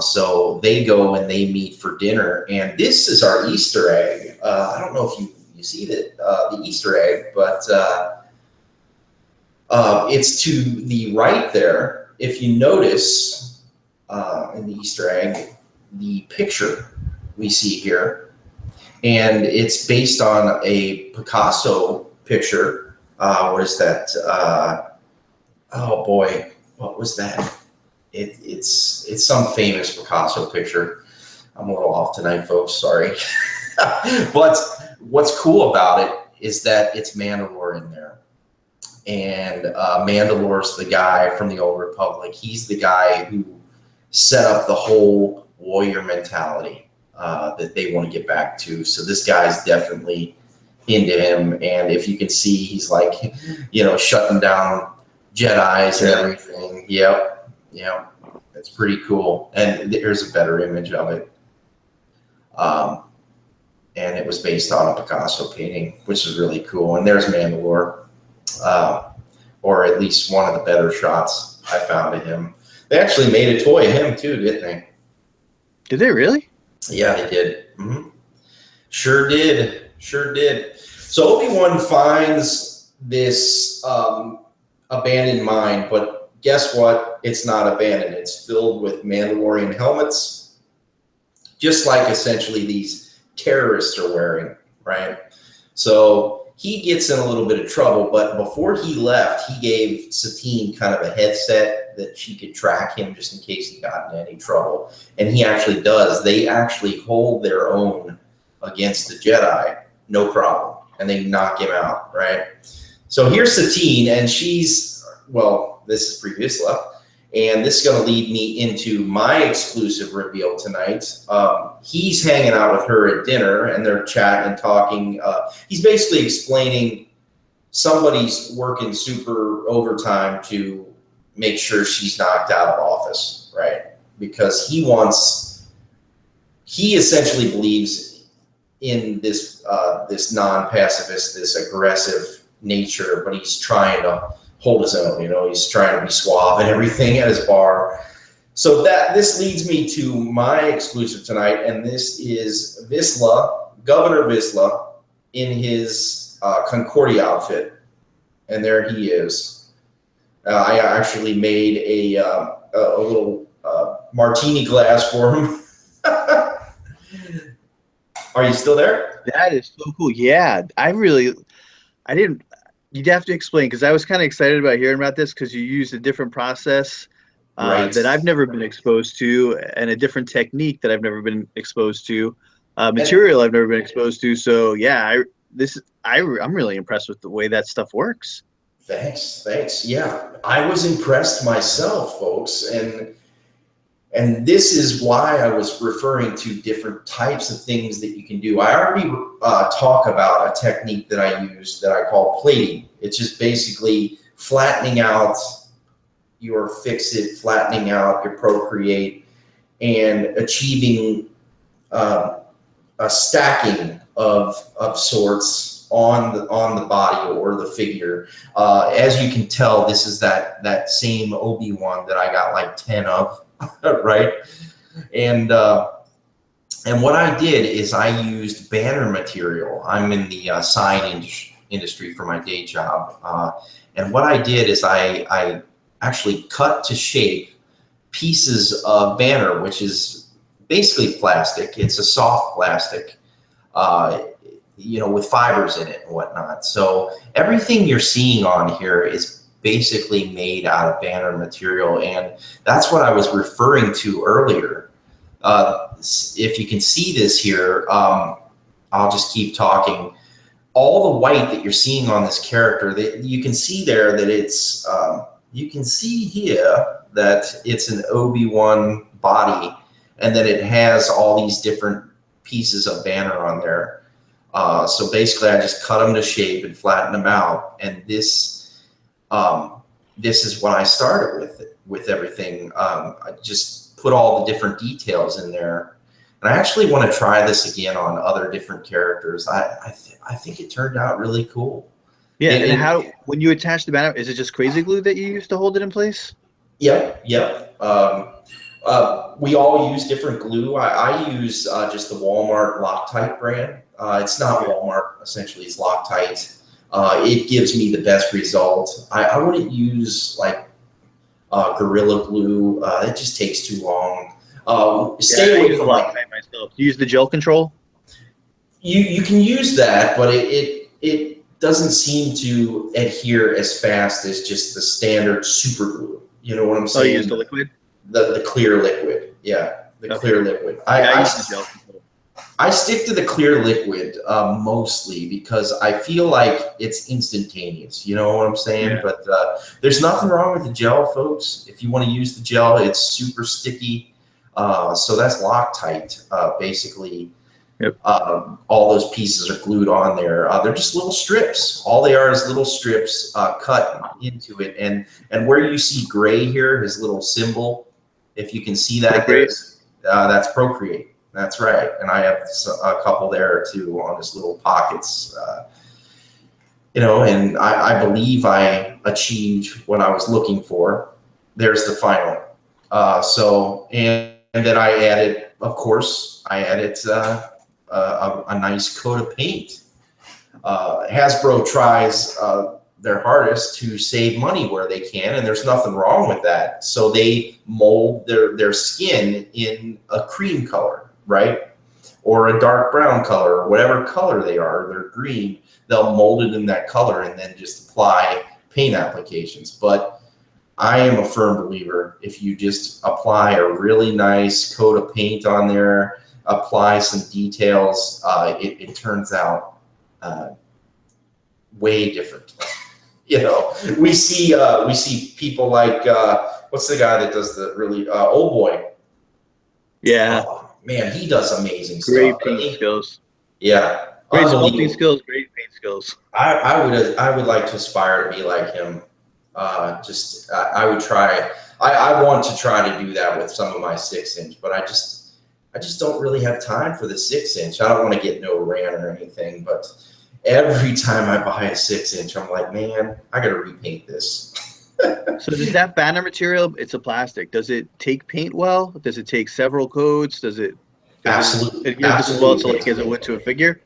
So they go and they meet for dinner, and this is our Easter egg. I don't know if you see the Easter egg, but it's to the right there. If you notice in the Easter egg, the picture we see here, and it's based on a Picasso picture. What is that? Oh boy, what was that? It's some famous Picasso picture. I'm a little off tonight, folks. Sorry. But what's cool about it is that it's Mandalore in there. And Mandalore's the guy from the Old Republic. He's the guy who set up the whole warrior mentality that they want to get back to. So this guy's definitely into him. And if you can see, he's like, shutting down Jedis and everything. Yep. It's pretty cool. And there's a better image of it. And it was based on a Picasso painting, which is really cool. And there's Mandalore, or at least one of the better shots I found of him. They actually made a toy of him too, didn't they? Did they really? Yeah, they did. Mm-hmm. Sure did. So Obi-Wan finds this abandoned mine, but guess what? It's not abandoned. It's filled with Mandalorian helmets, just like essentially these terrorists are wearing, right? So he gets in a little bit of trouble, but before he left, he gave Satine kind of a headset that she could track him just in case he got in any trouble. And he actually does. They actually hold their own against the Jedi, no problem. And they knock him out, right? So here's Satine, and she's, well, this is Pre Vizsla, and this is going to lead me into my exclusive reveal tonight. He's hanging out with her at dinner, and they're chatting and talking. He's basically explaining somebody's working super overtime to make sure she's knocked out of office, right? Because he essentially believes in this this non-pacifist, this aggressive nature, but he's trying to hold his own. You know, he's trying to be suave and everything at his bar. So this leads me to my exclusive tonight, and this is Vizsla, Governor Vizsla, in his Concordia outfit, and there he is. I actually made a little martini glass for him. Are you still there? That is so cool. Yeah, I didn't. You'd have to explain, because I was kind of excited about hearing about this, because you used a different process Right. that I've never been exposed to, and a different technique that I've never been exposed to, material I've never been exposed to. So yeah, I'm really impressed with the way that stuff works. Thanks. Yeah, I was impressed myself, folks, and this is why I was referring to different types of things that you can do. I already talk about a technique that I use that I call plating. It's just basically flattening out your fix-it, flattening out your procreate, and achieving a stacking of sorts on the body or the figure. As you can tell, this is that same Obi-Wan that I got like 10 of. Right, and what I did is I used banner material. I'm in the sign industry for my day job, and what I did is I actually cut to shape pieces of banner, which is basically plastic. It's a soft plastic, you know, with fibers in it and whatnot. So everything you're seeing on here is basically made out of banner material, and that's what I was referring to earlier. If you can see this here, I'll just keep talking. All the white that you're seeing on this character, that you can see there that it's, you can see here that it's an Obi-Wan body, and that it has all these different pieces of banner on there. So basically I just cut them to shape and flatten them out, and this is what I started with everything. I just put all the different details in there, and I actually want to try this again on other different characters. I think it turned out really cool. Yeah, and when you attach the banner, is it just crazy glue that you use to hold it in place? Yep. We all use different glue. I use just the Walmart Loctite brand. It's not Walmart, essentially, it's Loctite. It gives me the best result. I wouldn't use like Gorilla Glue. It just takes too long. Stay away from like myself. Use the gel control. You can use that, but it doesn't seem to adhere as fast as just the standard super glue. You know what I'm saying? Oh, you use the liquid? The clear liquid. Yeah, clear liquid. I use the gel control. I stick to the clear liquid mostly because I feel like it's instantaneous. You know what I'm saying? Yeah. But there's nothing wrong with the gel, folks. If you want to use the gel, it's super sticky. So that's Loctite, basically. Yep. All those pieces are glued on there. They're just little strips. All they are is little strips cut into it. And where you see gray here, his little symbol, if you can see that, that's Procreate. That's right, and I have a couple there too on his little pockets, you know, and I believe I achieved what I was looking for. There's the final. So, and then I added, of course, a nice coat of paint. Hasbro tries their hardest to save money where they can, and there's nothing wrong with that. So they mold their skin in a cream color, right? Or a dark brown color, or whatever color they are, they're green, they'll mold it in that color and then just apply paint applications. But I am a firm believer, if you just apply a really nice coat of paint on there, apply some details, it turns out way different. You know, we see people like, what's the guy that does the really, Old Boy? Yeah. Man, he does amazing stuff. Great paint skills. Yeah. Great sculpting skills, great paint skills. I would like to aspire to be like him. I would try. I want to try to do that with some of my 6-inch, but I just don't really have time for the 6-inch. I don't want to get no ran or anything, but every time I buy a 6-inch, I'm like, man, I got to repaint this. So does that banner material, it's a plastic, does it take paint well? Does it take several coats? Does it Absolutely, adhere just as well to absolutely. like as it would to a figure?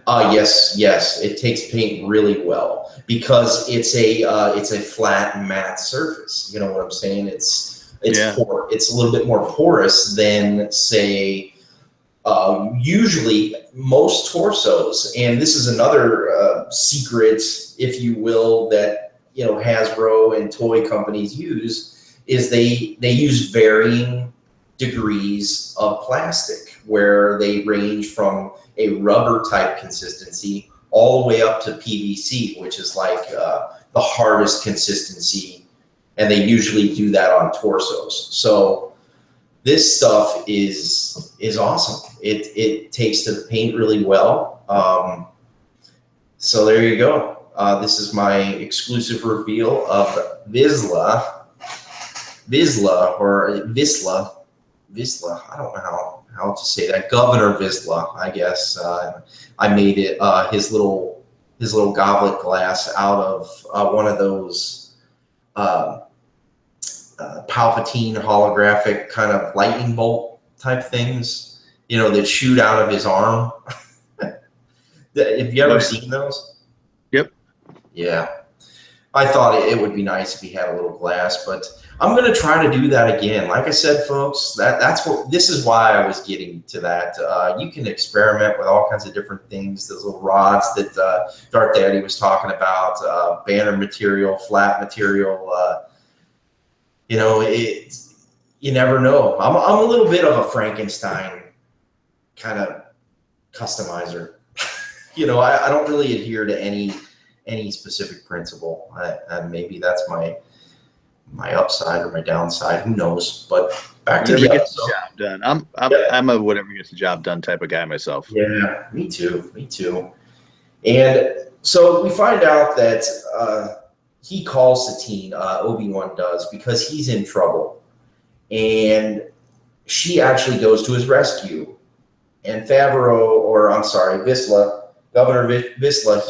Yes, it takes paint really well because it's a flat matte surface. You know what I'm saying? Yeah. It's a little bit more porous than say usually most torsos. And this is another secret, if you will, that Hasbro and toy companies use is they use varying degrees of plastic where they range from a rubber type consistency all the way up to PVC, which is like the hardest consistency, and they usually do that on torsos. So this stuff is awesome. It takes to the paint really well. So there you go. This is my exclusive reveal of Vizsla, or Visla. I don't know how to say that. Governor Vizsla, I guess. I made it his little goblet glass out of one of those Palpatine holographic kind of lightning bolt type things, that shoot out of his arm. Have you ever seen those? Yep. Yeah. I thought it would be nice if he had a little glass, but I'm going to try to do that again. Like I said, folks, this is why I was getting to that. You can experiment with all kinds of different things. Those little rods that Darth Daddy was talking about, banner material, flat material. You never know. I'm a little bit of a Frankenstein kind of customizer. I don't really adhere to any specific principle. Maybe that's my upside or my downside. Who knows? But back to the Whatever gets episode. the job done. I'm a whatever gets the job done type of guy myself. Yeah, me too. And so we find out that he calls Satine, Obi-Wan does, because he's in trouble. And she actually goes to his rescue. And Vizsla, Governor Vizsla,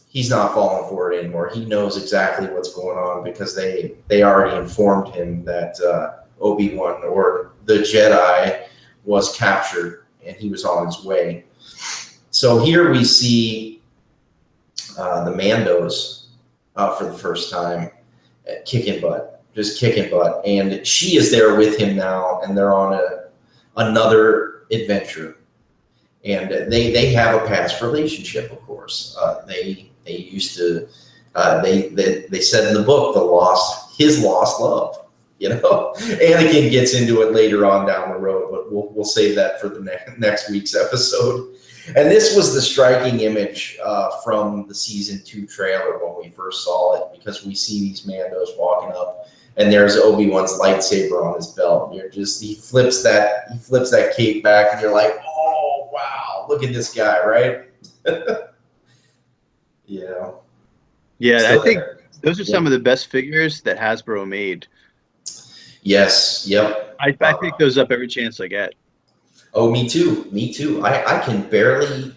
he's not falling for it anymore. He knows exactly what's going on because they already informed him that Obi-Wan, or the Jedi, was captured and he was on his way. So here we see the Mandos for the first time kicking butt, and she is there with him now, and they're on another adventure. And they have a past relationship, of course. They used to. They said in the book his lost love. Anakin gets into it later on down the road, but we'll save that for the next week's episode. And this was the striking image from the season 2 trailer when we first saw it, because we see these Mandos walking up, and there's Obi-Wan's lightsaber on his belt. And he flips that cape back, and you're like, oh wow, look at this guy, right? Yeah. Yeah, Still I think there. those are some of the best figures that Hasbro made. Yes. Yep. I pick those up every chance I get. Oh, me too. I can barely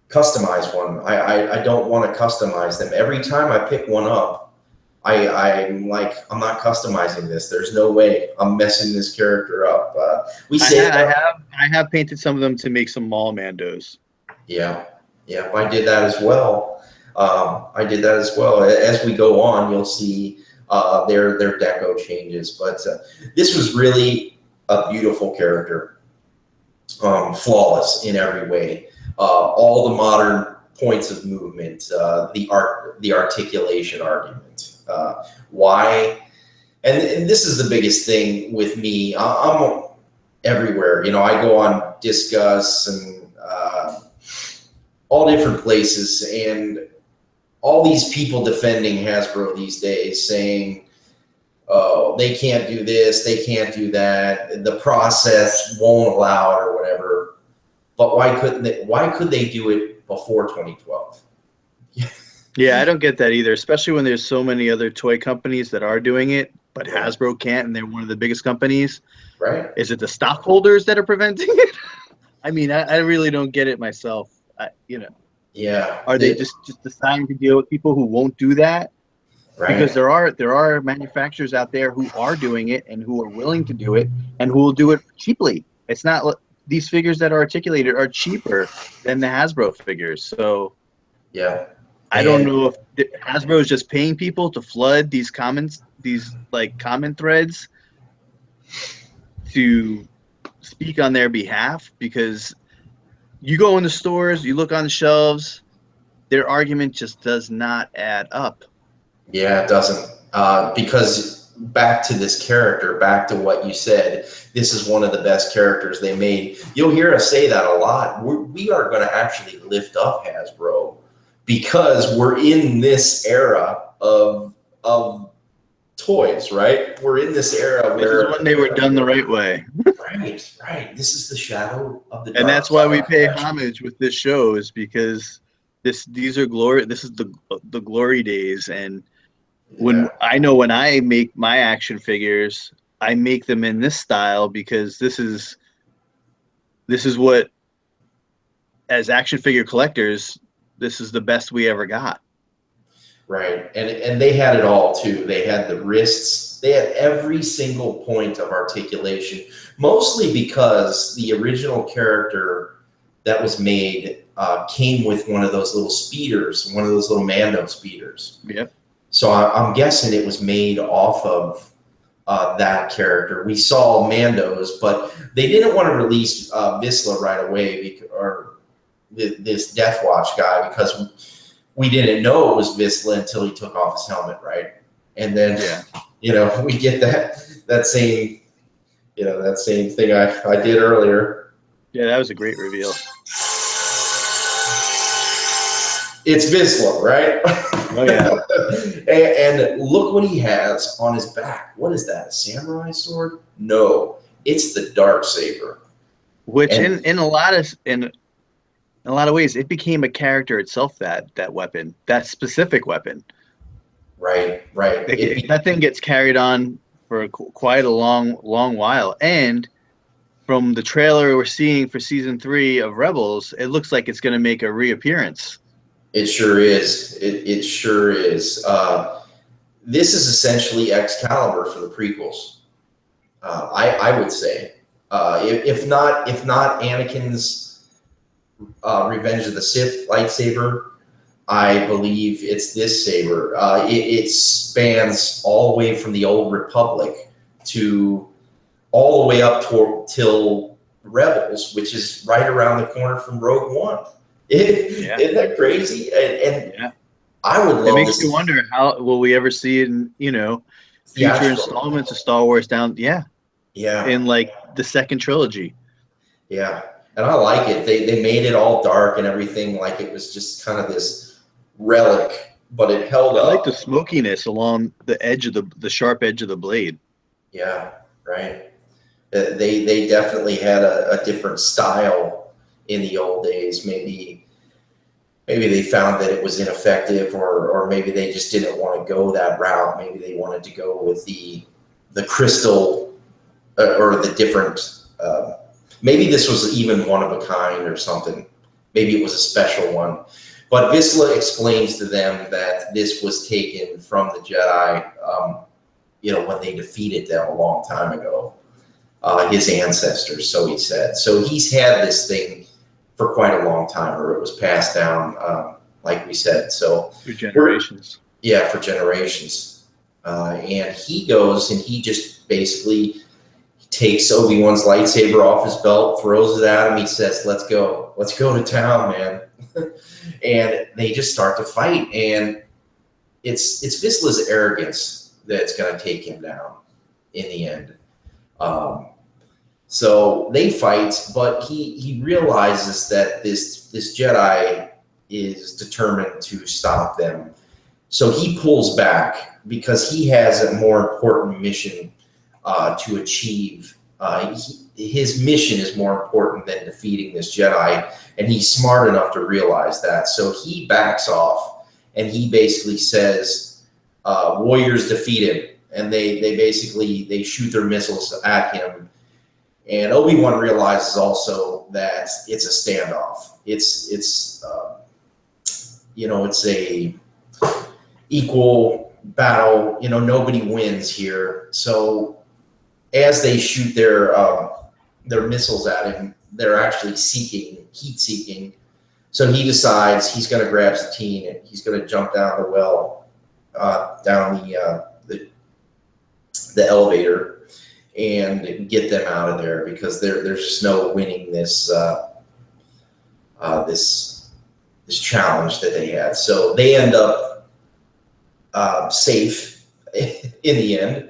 customize one. I don't want to customize them. Every time I pick one up, I'm like, I'm not customizing this. There's no way I'm messing this character up. I have painted some of them to make some mall Mandos. Yeah, I did that as well. As we go on, you'll see their deco changes. But this was really a beautiful character. Flawless in every way. All the modern points of movement, the articulation argument. Why? And this is the biggest thing with me. I'm everywhere. I go on Discuss and all different places, and all these people defending Hasbro these days, saying, oh, they can't do this, they can't do that, the process won't allow it or whatever. But why could they do it before 2012? Yeah, I don't get that either, especially when there's so many other toy companies that are doing it, but Hasbro can't, and they're one of the biggest companies. Right. Is it the stockholders that are preventing it? I mean, I really don't get it myself. Yeah. Are they just deciding to deal with people who won't do that? Right. Because there are manufacturers out there who are doing it and who are willing to do it and who will do it cheaply. It's not these figures that are articulated are cheaper than the Hasbro figures. So yeah, I don't know if Hasbro is just paying people to flood these comments, these like comment threads to speak on their behalf, because you go in the stores, you look on the shelves, their argument just does not add up. Yeah, it doesn't. Because back to this character, back to what you said, this is one of the best characters they made. You'll hear us say that a lot. We are going to actually lift up Hasbro because we're in this era of toys, right? We're in this era where this is when they were done the right way. Right. This is the shadow of the. And that's why we pay homage with this show, is because these are glory. This is the glory days. And when I make my action figures, I make them in this style because this is what, as action figure collectors, this is the best we ever got. Right. And they had it all too. They had the wrists. They had every single point of articulation, mostly because the original character that was made came with one of those little speeders, one of those little Mando speeders. Yep. So I'm guessing it was made off of that character. We saw Mando's, but they didn't want to release Vizsla right away, or this Death Watch guy, because we didn't know it was Vizsla until he took off his helmet, right? And then, we get that same thing I did earlier. Yeah, that was a great reveal. It's Vizsla, right? Oh, yeah. and look what he has on his back. What is that, a samurai sword? No, it's the Darksaber. Which, in a lot of ways, it became a character itself, that weapon, that specific weapon. Right. That thing gets carried on for quite a long while. And from the trailer we're seeing for season 3 of Rebels, it looks like it's going to make a reappearance. It sure is. It sure is. This is essentially Excalibur for the prequels. I would say, if not Anakin's Revenge of the Sith lightsaber, I believe it's this saber. It spans all the way from the Old Republic to all the way up till Rebels, which is right around the corner from Rogue One. Isn't that crazy? And I would love. It makes you wonder, how will we ever see it in future installments of Star Wars in like the second trilogy. Yeah, and I like it. They made it all dark and everything, like it was just kind of this relic, but it held up. I like the smokiness along the edge of the sharp edge of the blade. Yeah, right. They definitely had a different style in the old days. Maybe they found that it was ineffective, or maybe they just didn't want to go that route. Maybe they wanted to go with the crystal or the different. Maybe this was even one of a kind or something. Maybe it was a special one. But Vizsla explains to them that this was taken from the Jedi, when they defeated them a long time ago. His ancestors, so he said. So he's had this thing for quite a long time, or it was passed down, like we said. So for generations. For generations. And he goes and he just basically takes Obi-Wan's lightsaber off his belt, throws it at him. He says, let's go to town, man. And they just start to fight. And it's Vizsla's arrogance that's going to take him down in the end. So they fight, but he realizes that this Jedi is determined to stop them. So he pulls back because he has a more important mission to achieve. His mission is more important than defeating this Jedi, and he's smart enough to realize that. So he backs off, and he basically says, warriors defeated. and they basically they shoot their missiles at him. And Obi-Wan realizes also that it's a standoff. It's it's a equal battle. Nobody wins here. So as they shoot their missiles at him, they're actually heat seeking. So he decides he's going to grab Satine and he's going to jump down the well, down the elevator, and get them out of there, because there's just no winning this this challenge that they had. So they end up safe in the end.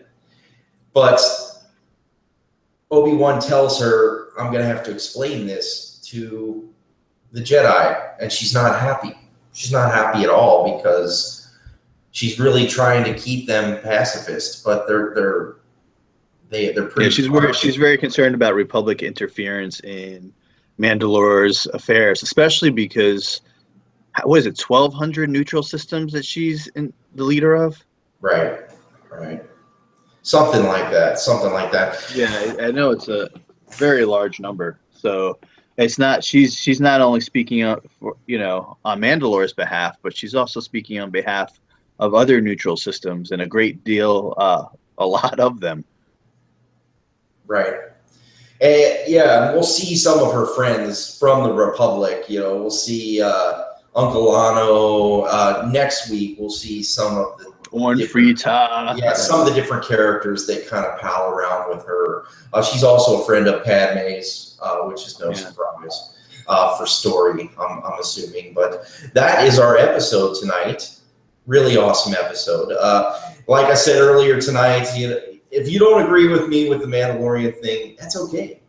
But Obi-Wan tells her, I'm going to have to explain this to the Jedi, and she's not happy. She's not happy at all, because she's really trying to keep them pacifist, but they're pretty. Yeah, she's very concerned about Republic interference in Mandalore's affairs, especially because, what is it, 1,200 neutral systems that she's the leader of? Right. Something like that. Yeah, I know it's a very large number. So it's not she's not only speaking on Mandalore's behalf, but she's also speaking on behalf of other neutral systems, and a great deal, a lot of them. Right. And yeah, we'll see some of her friends from the Republic. We'll see Uncle Lano. Next week, we'll see some of the Frita. Yeah, some of the different characters that kind of pal around with her. She's also a friend of Padme's, which is no surprise for story, I'm assuming. But that is our episode tonight. Really awesome episode. Like I said earlier tonight, if you don't agree with me with the Mandalorian thing, that's okay.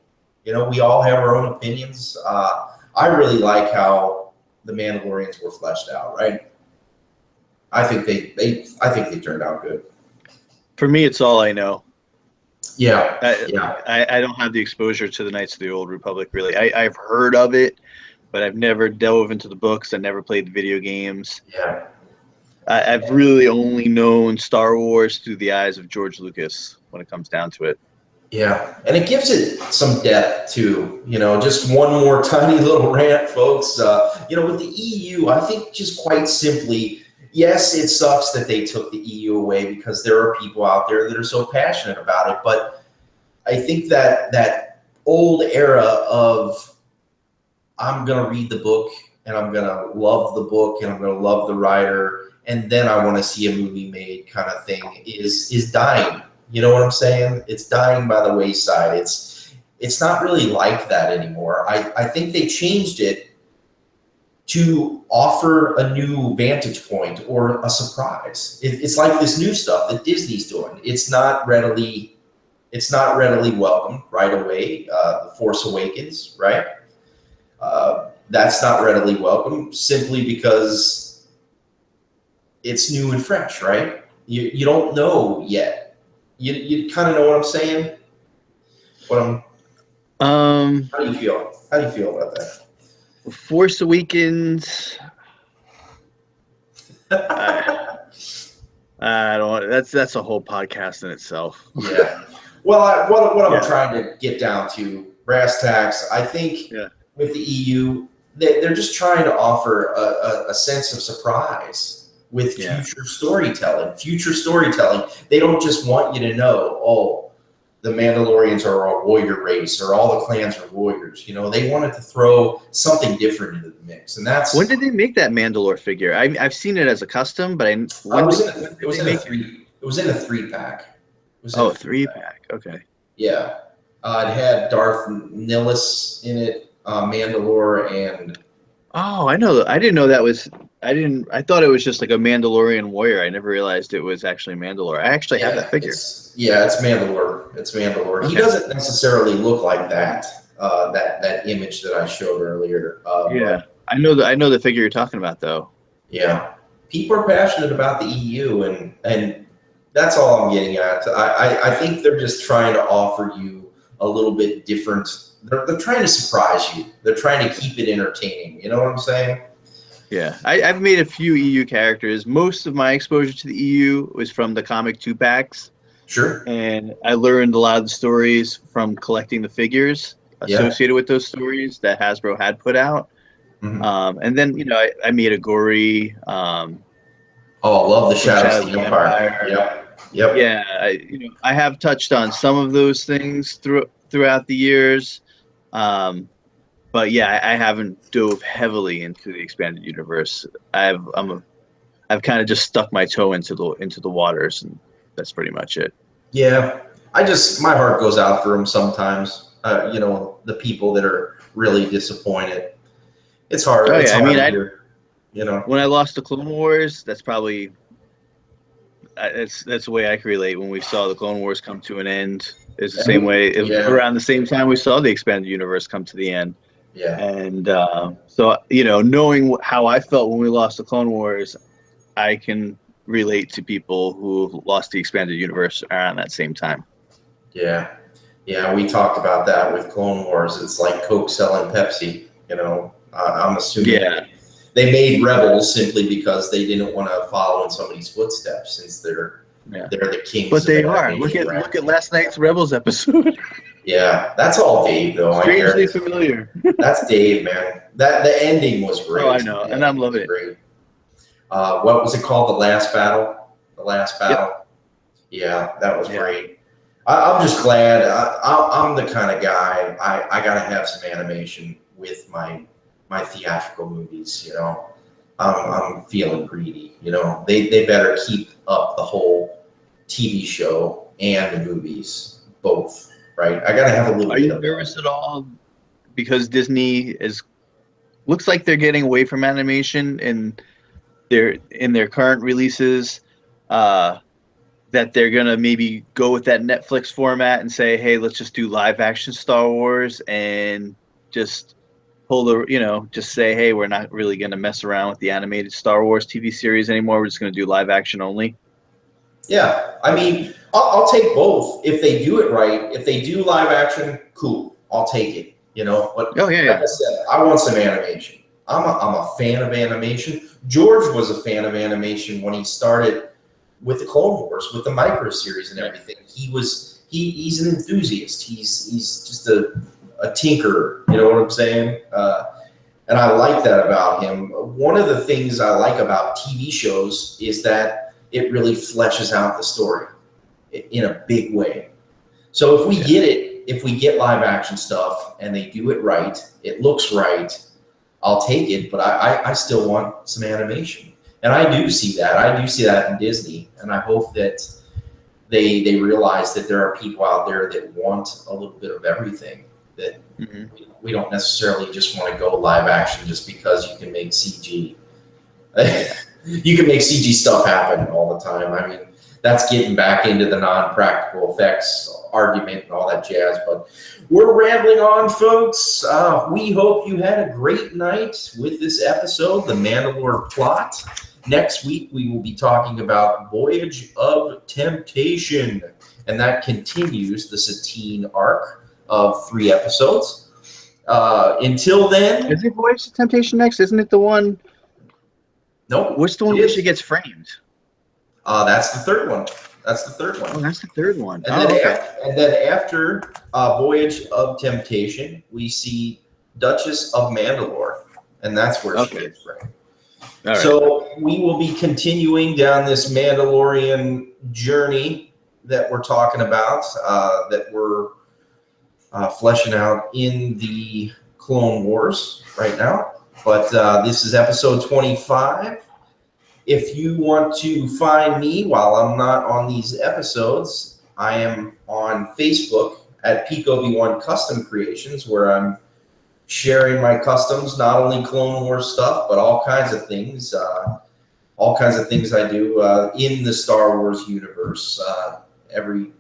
We all have our own opinions. I really like how the Mandalorians were fleshed out, right? I think they turned out good. For me, it's all I know. Yeah. I don't have the exposure to the Knights of the Old Republic, really. I've heard of it, but I've never dove into the books. I never played the video games. Yeah. I've really only known Star Wars through the eyes of George Lucas when it comes down to it. Yeah, and it gives it some depth too. Just one more tiny little rant, folks. With the EU, I think just quite simply, yes, it sucks that they took the EU away, because there are people out there that are so passionate about it. But I think that old era of, I'm going to read the book and I'm going to love the book and I'm going to love the writer, and then I want to see a movie made kind of thing is dying. You know what I'm saying? It's dying by the wayside. It's not really like that anymore. I think they changed it to offer a new vantage point or a surprise. It's like this new stuff that Disney's doing. It's not readily welcomed right away. The Force Awakens, right? That's not readily welcome, simply because it's new and fresh, right? You don't know yet. You kind of know what I'm saying? How do you feel? How do you feel about that? Force Awakens. I don't. That's a whole podcast in itself. Yeah. Well, what I'm trying to get down to, brass tacks, I think with the EU, they're just trying to offer a sense of surprise with future storytelling. They don't just want you to know, oh, the Mandalorians are a warrior race, or all the clans are warriors. They wanted to throw something different into the mix, and that's. When did they make that Mandalore figure? I've seen it as a custom, but it was in a 3-pack. Oh, 3-pack. Okay. Yeah, it had Darth Nihilus in it, Mandalore, and. Oh, I know. I didn't know that was. I thought it was just like a Mandalorian warrior. I never realized it was actually Mandalore. I actually have that figure. It's Mandalore. It's Mandalore. Okay. He doesn't necessarily look like that. That image that I showed earlier. I know the figure you're talking about, though. Yeah, people are passionate about the EU, and that's all I'm getting at. I think they're just trying to offer you a little bit different. They're trying to surprise you. They're trying to keep it entertaining. You know what I'm saying? Yeah, I've made a few EU characters. Most of my exposure to the EU was from the comic 2-packs. Sure. and I learned a lot of the stories from collecting the figures associated with those stories that Hasbro had put out. And then, I made a Gory. Oh, I love the From Shadows of Shadows the of the Empire. Empire. Yep. Yeah, I have touched on some of those things throughout the years, but yeah, I haven't dove heavily into the expanded universe. I've kind of just stuck my toe into the waters, and that's pretty much it. Yeah, my heart goes out for them sometimes. The people that are really disappointed. It's hard. Oh It's yeah, I hard mean, to hear. when I lost the Clone Wars, that's probably that's the way I can relate. When we saw the Clone Wars come to an end, it's the same way. It was Yeah. around the same time we saw the expanded universe come to the end. Yeah. And so, knowing how I felt when we lost the Clone Wars, I can relate to people who lost the expanded universe around that same time. Yeah. Yeah. We talked about that with Clone Wars. It's like Coke selling Pepsi. I'm assuming Yeah, they made Rebels simply because they didn't want to follow in somebody's footsteps, since they're yeah. the kings But of they are. animation. Look at last night's Rebels episode. Yeah, that's all Dave though. Strangely familiar. That's Dave, man. The ending was great. Oh, I know, and I'm loving it. Great. What was it called? The Last Battle. The Last Battle. Yep. Yeah, that was great. I'm just glad. I'm the kind of guy. I gotta have some animation with my theatrical movies. I'm feeling greedy. They better keep up the whole TV show and the movies, both. Right? I gotta have a little. Are you nervous at all because Disney looks like they're getting away from animation in their current releases? That they're gonna maybe go with that Netflix format and say, hey, let's just do live action Star Wars and just just say, hey, we're not really gonna mess around with the animated Star Wars TV series anymore. We're just gonna do live action only. Yeah, I mean, I'll take both if they do it right. If they do live action, cool, I'll take it. But like I said, I want some animation. I'm a fan of animation. George was a fan of animation when he started with the Clone Wars, with the micro series and everything. He's an enthusiast. He's just a tinkerer. You know what I'm saying? And I like that about him. One of the things I like about TV shows is that it really fleshes out the story in a big way. So if we get live action stuff and they do it right, it looks right, I'll take it. But I still want some animation. And I do see that. I do see that in Disney. And I hope that they realize that there are people out there that want a little bit of everything, that we don't necessarily just want to go live action just because you can make CG. You can make CG stuff happen all the time. I mean, that's getting back into the non-practical effects argument and all that jazz. But we're rambling on, folks. We hope you had a great night with this episode, The Mandalore Plot. Next week, we will be talking about Voyage of Temptation, and that continues the Satine arc of 3 episodes. Until then... Is it Voyage of Temptation next? Isn't it the one... Nope. What's the one where she gets framed? That's the third one. That's the third one. Oh, that's the third one. And then after Voyage of Temptation, we see Duchess of Mandalore, and that's where she gets framed. So we will be continuing down this Mandalorian journey that we're talking about, that we're fleshing out in the Clone Wars right now. But this is episode 25. If you want to find me while I'm not on these episodes, I am on Facebook at Peak Obi-Wan Custom Creations, where I'm sharing my customs, not only Clone Wars stuff, but all kinds of things. All kinds of things I do in the Star Wars universe. Every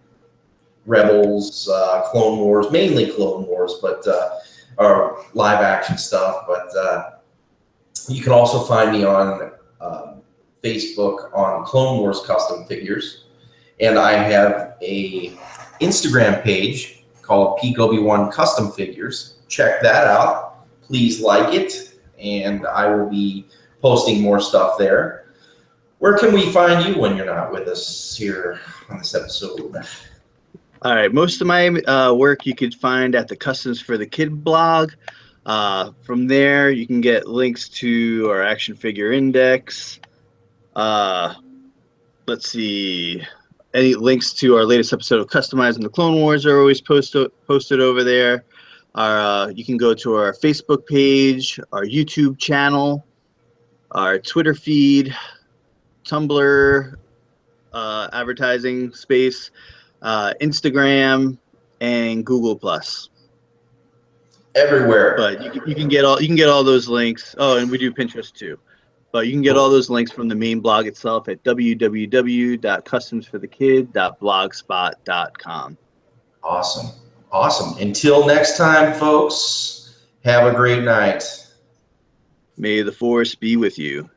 Rebels, Clone Wars, mainly Clone Wars, but or live action stuff. But you can also find me on Facebook on Clone Wars Custom Figures, and I have a Instagram page called Peak Obi-Wan Custom Figures. Check that out. Please like it, and I will be posting more stuff there. Where can we find you when you're not with us here on this episode? All right, most of my work you could find at the Customs for the Kid blog. From there, you can get links to our action figure index. Let's see, any links to our latest episode of Customizing the Clone Wars are always posted over there. You can go to our Facebook page, our YouTube channel, our Twitter feed, Tumblr, advertising space, Instagram, and Google Plus. Everywhere. But you can get all those links. Oh, and we do Pinterest too. But you can get all those links from the main blog itself at www.customsforthekid.blogspot.com. Awesome. Awesome. Until next time, folks, have a great night. May the force be with you.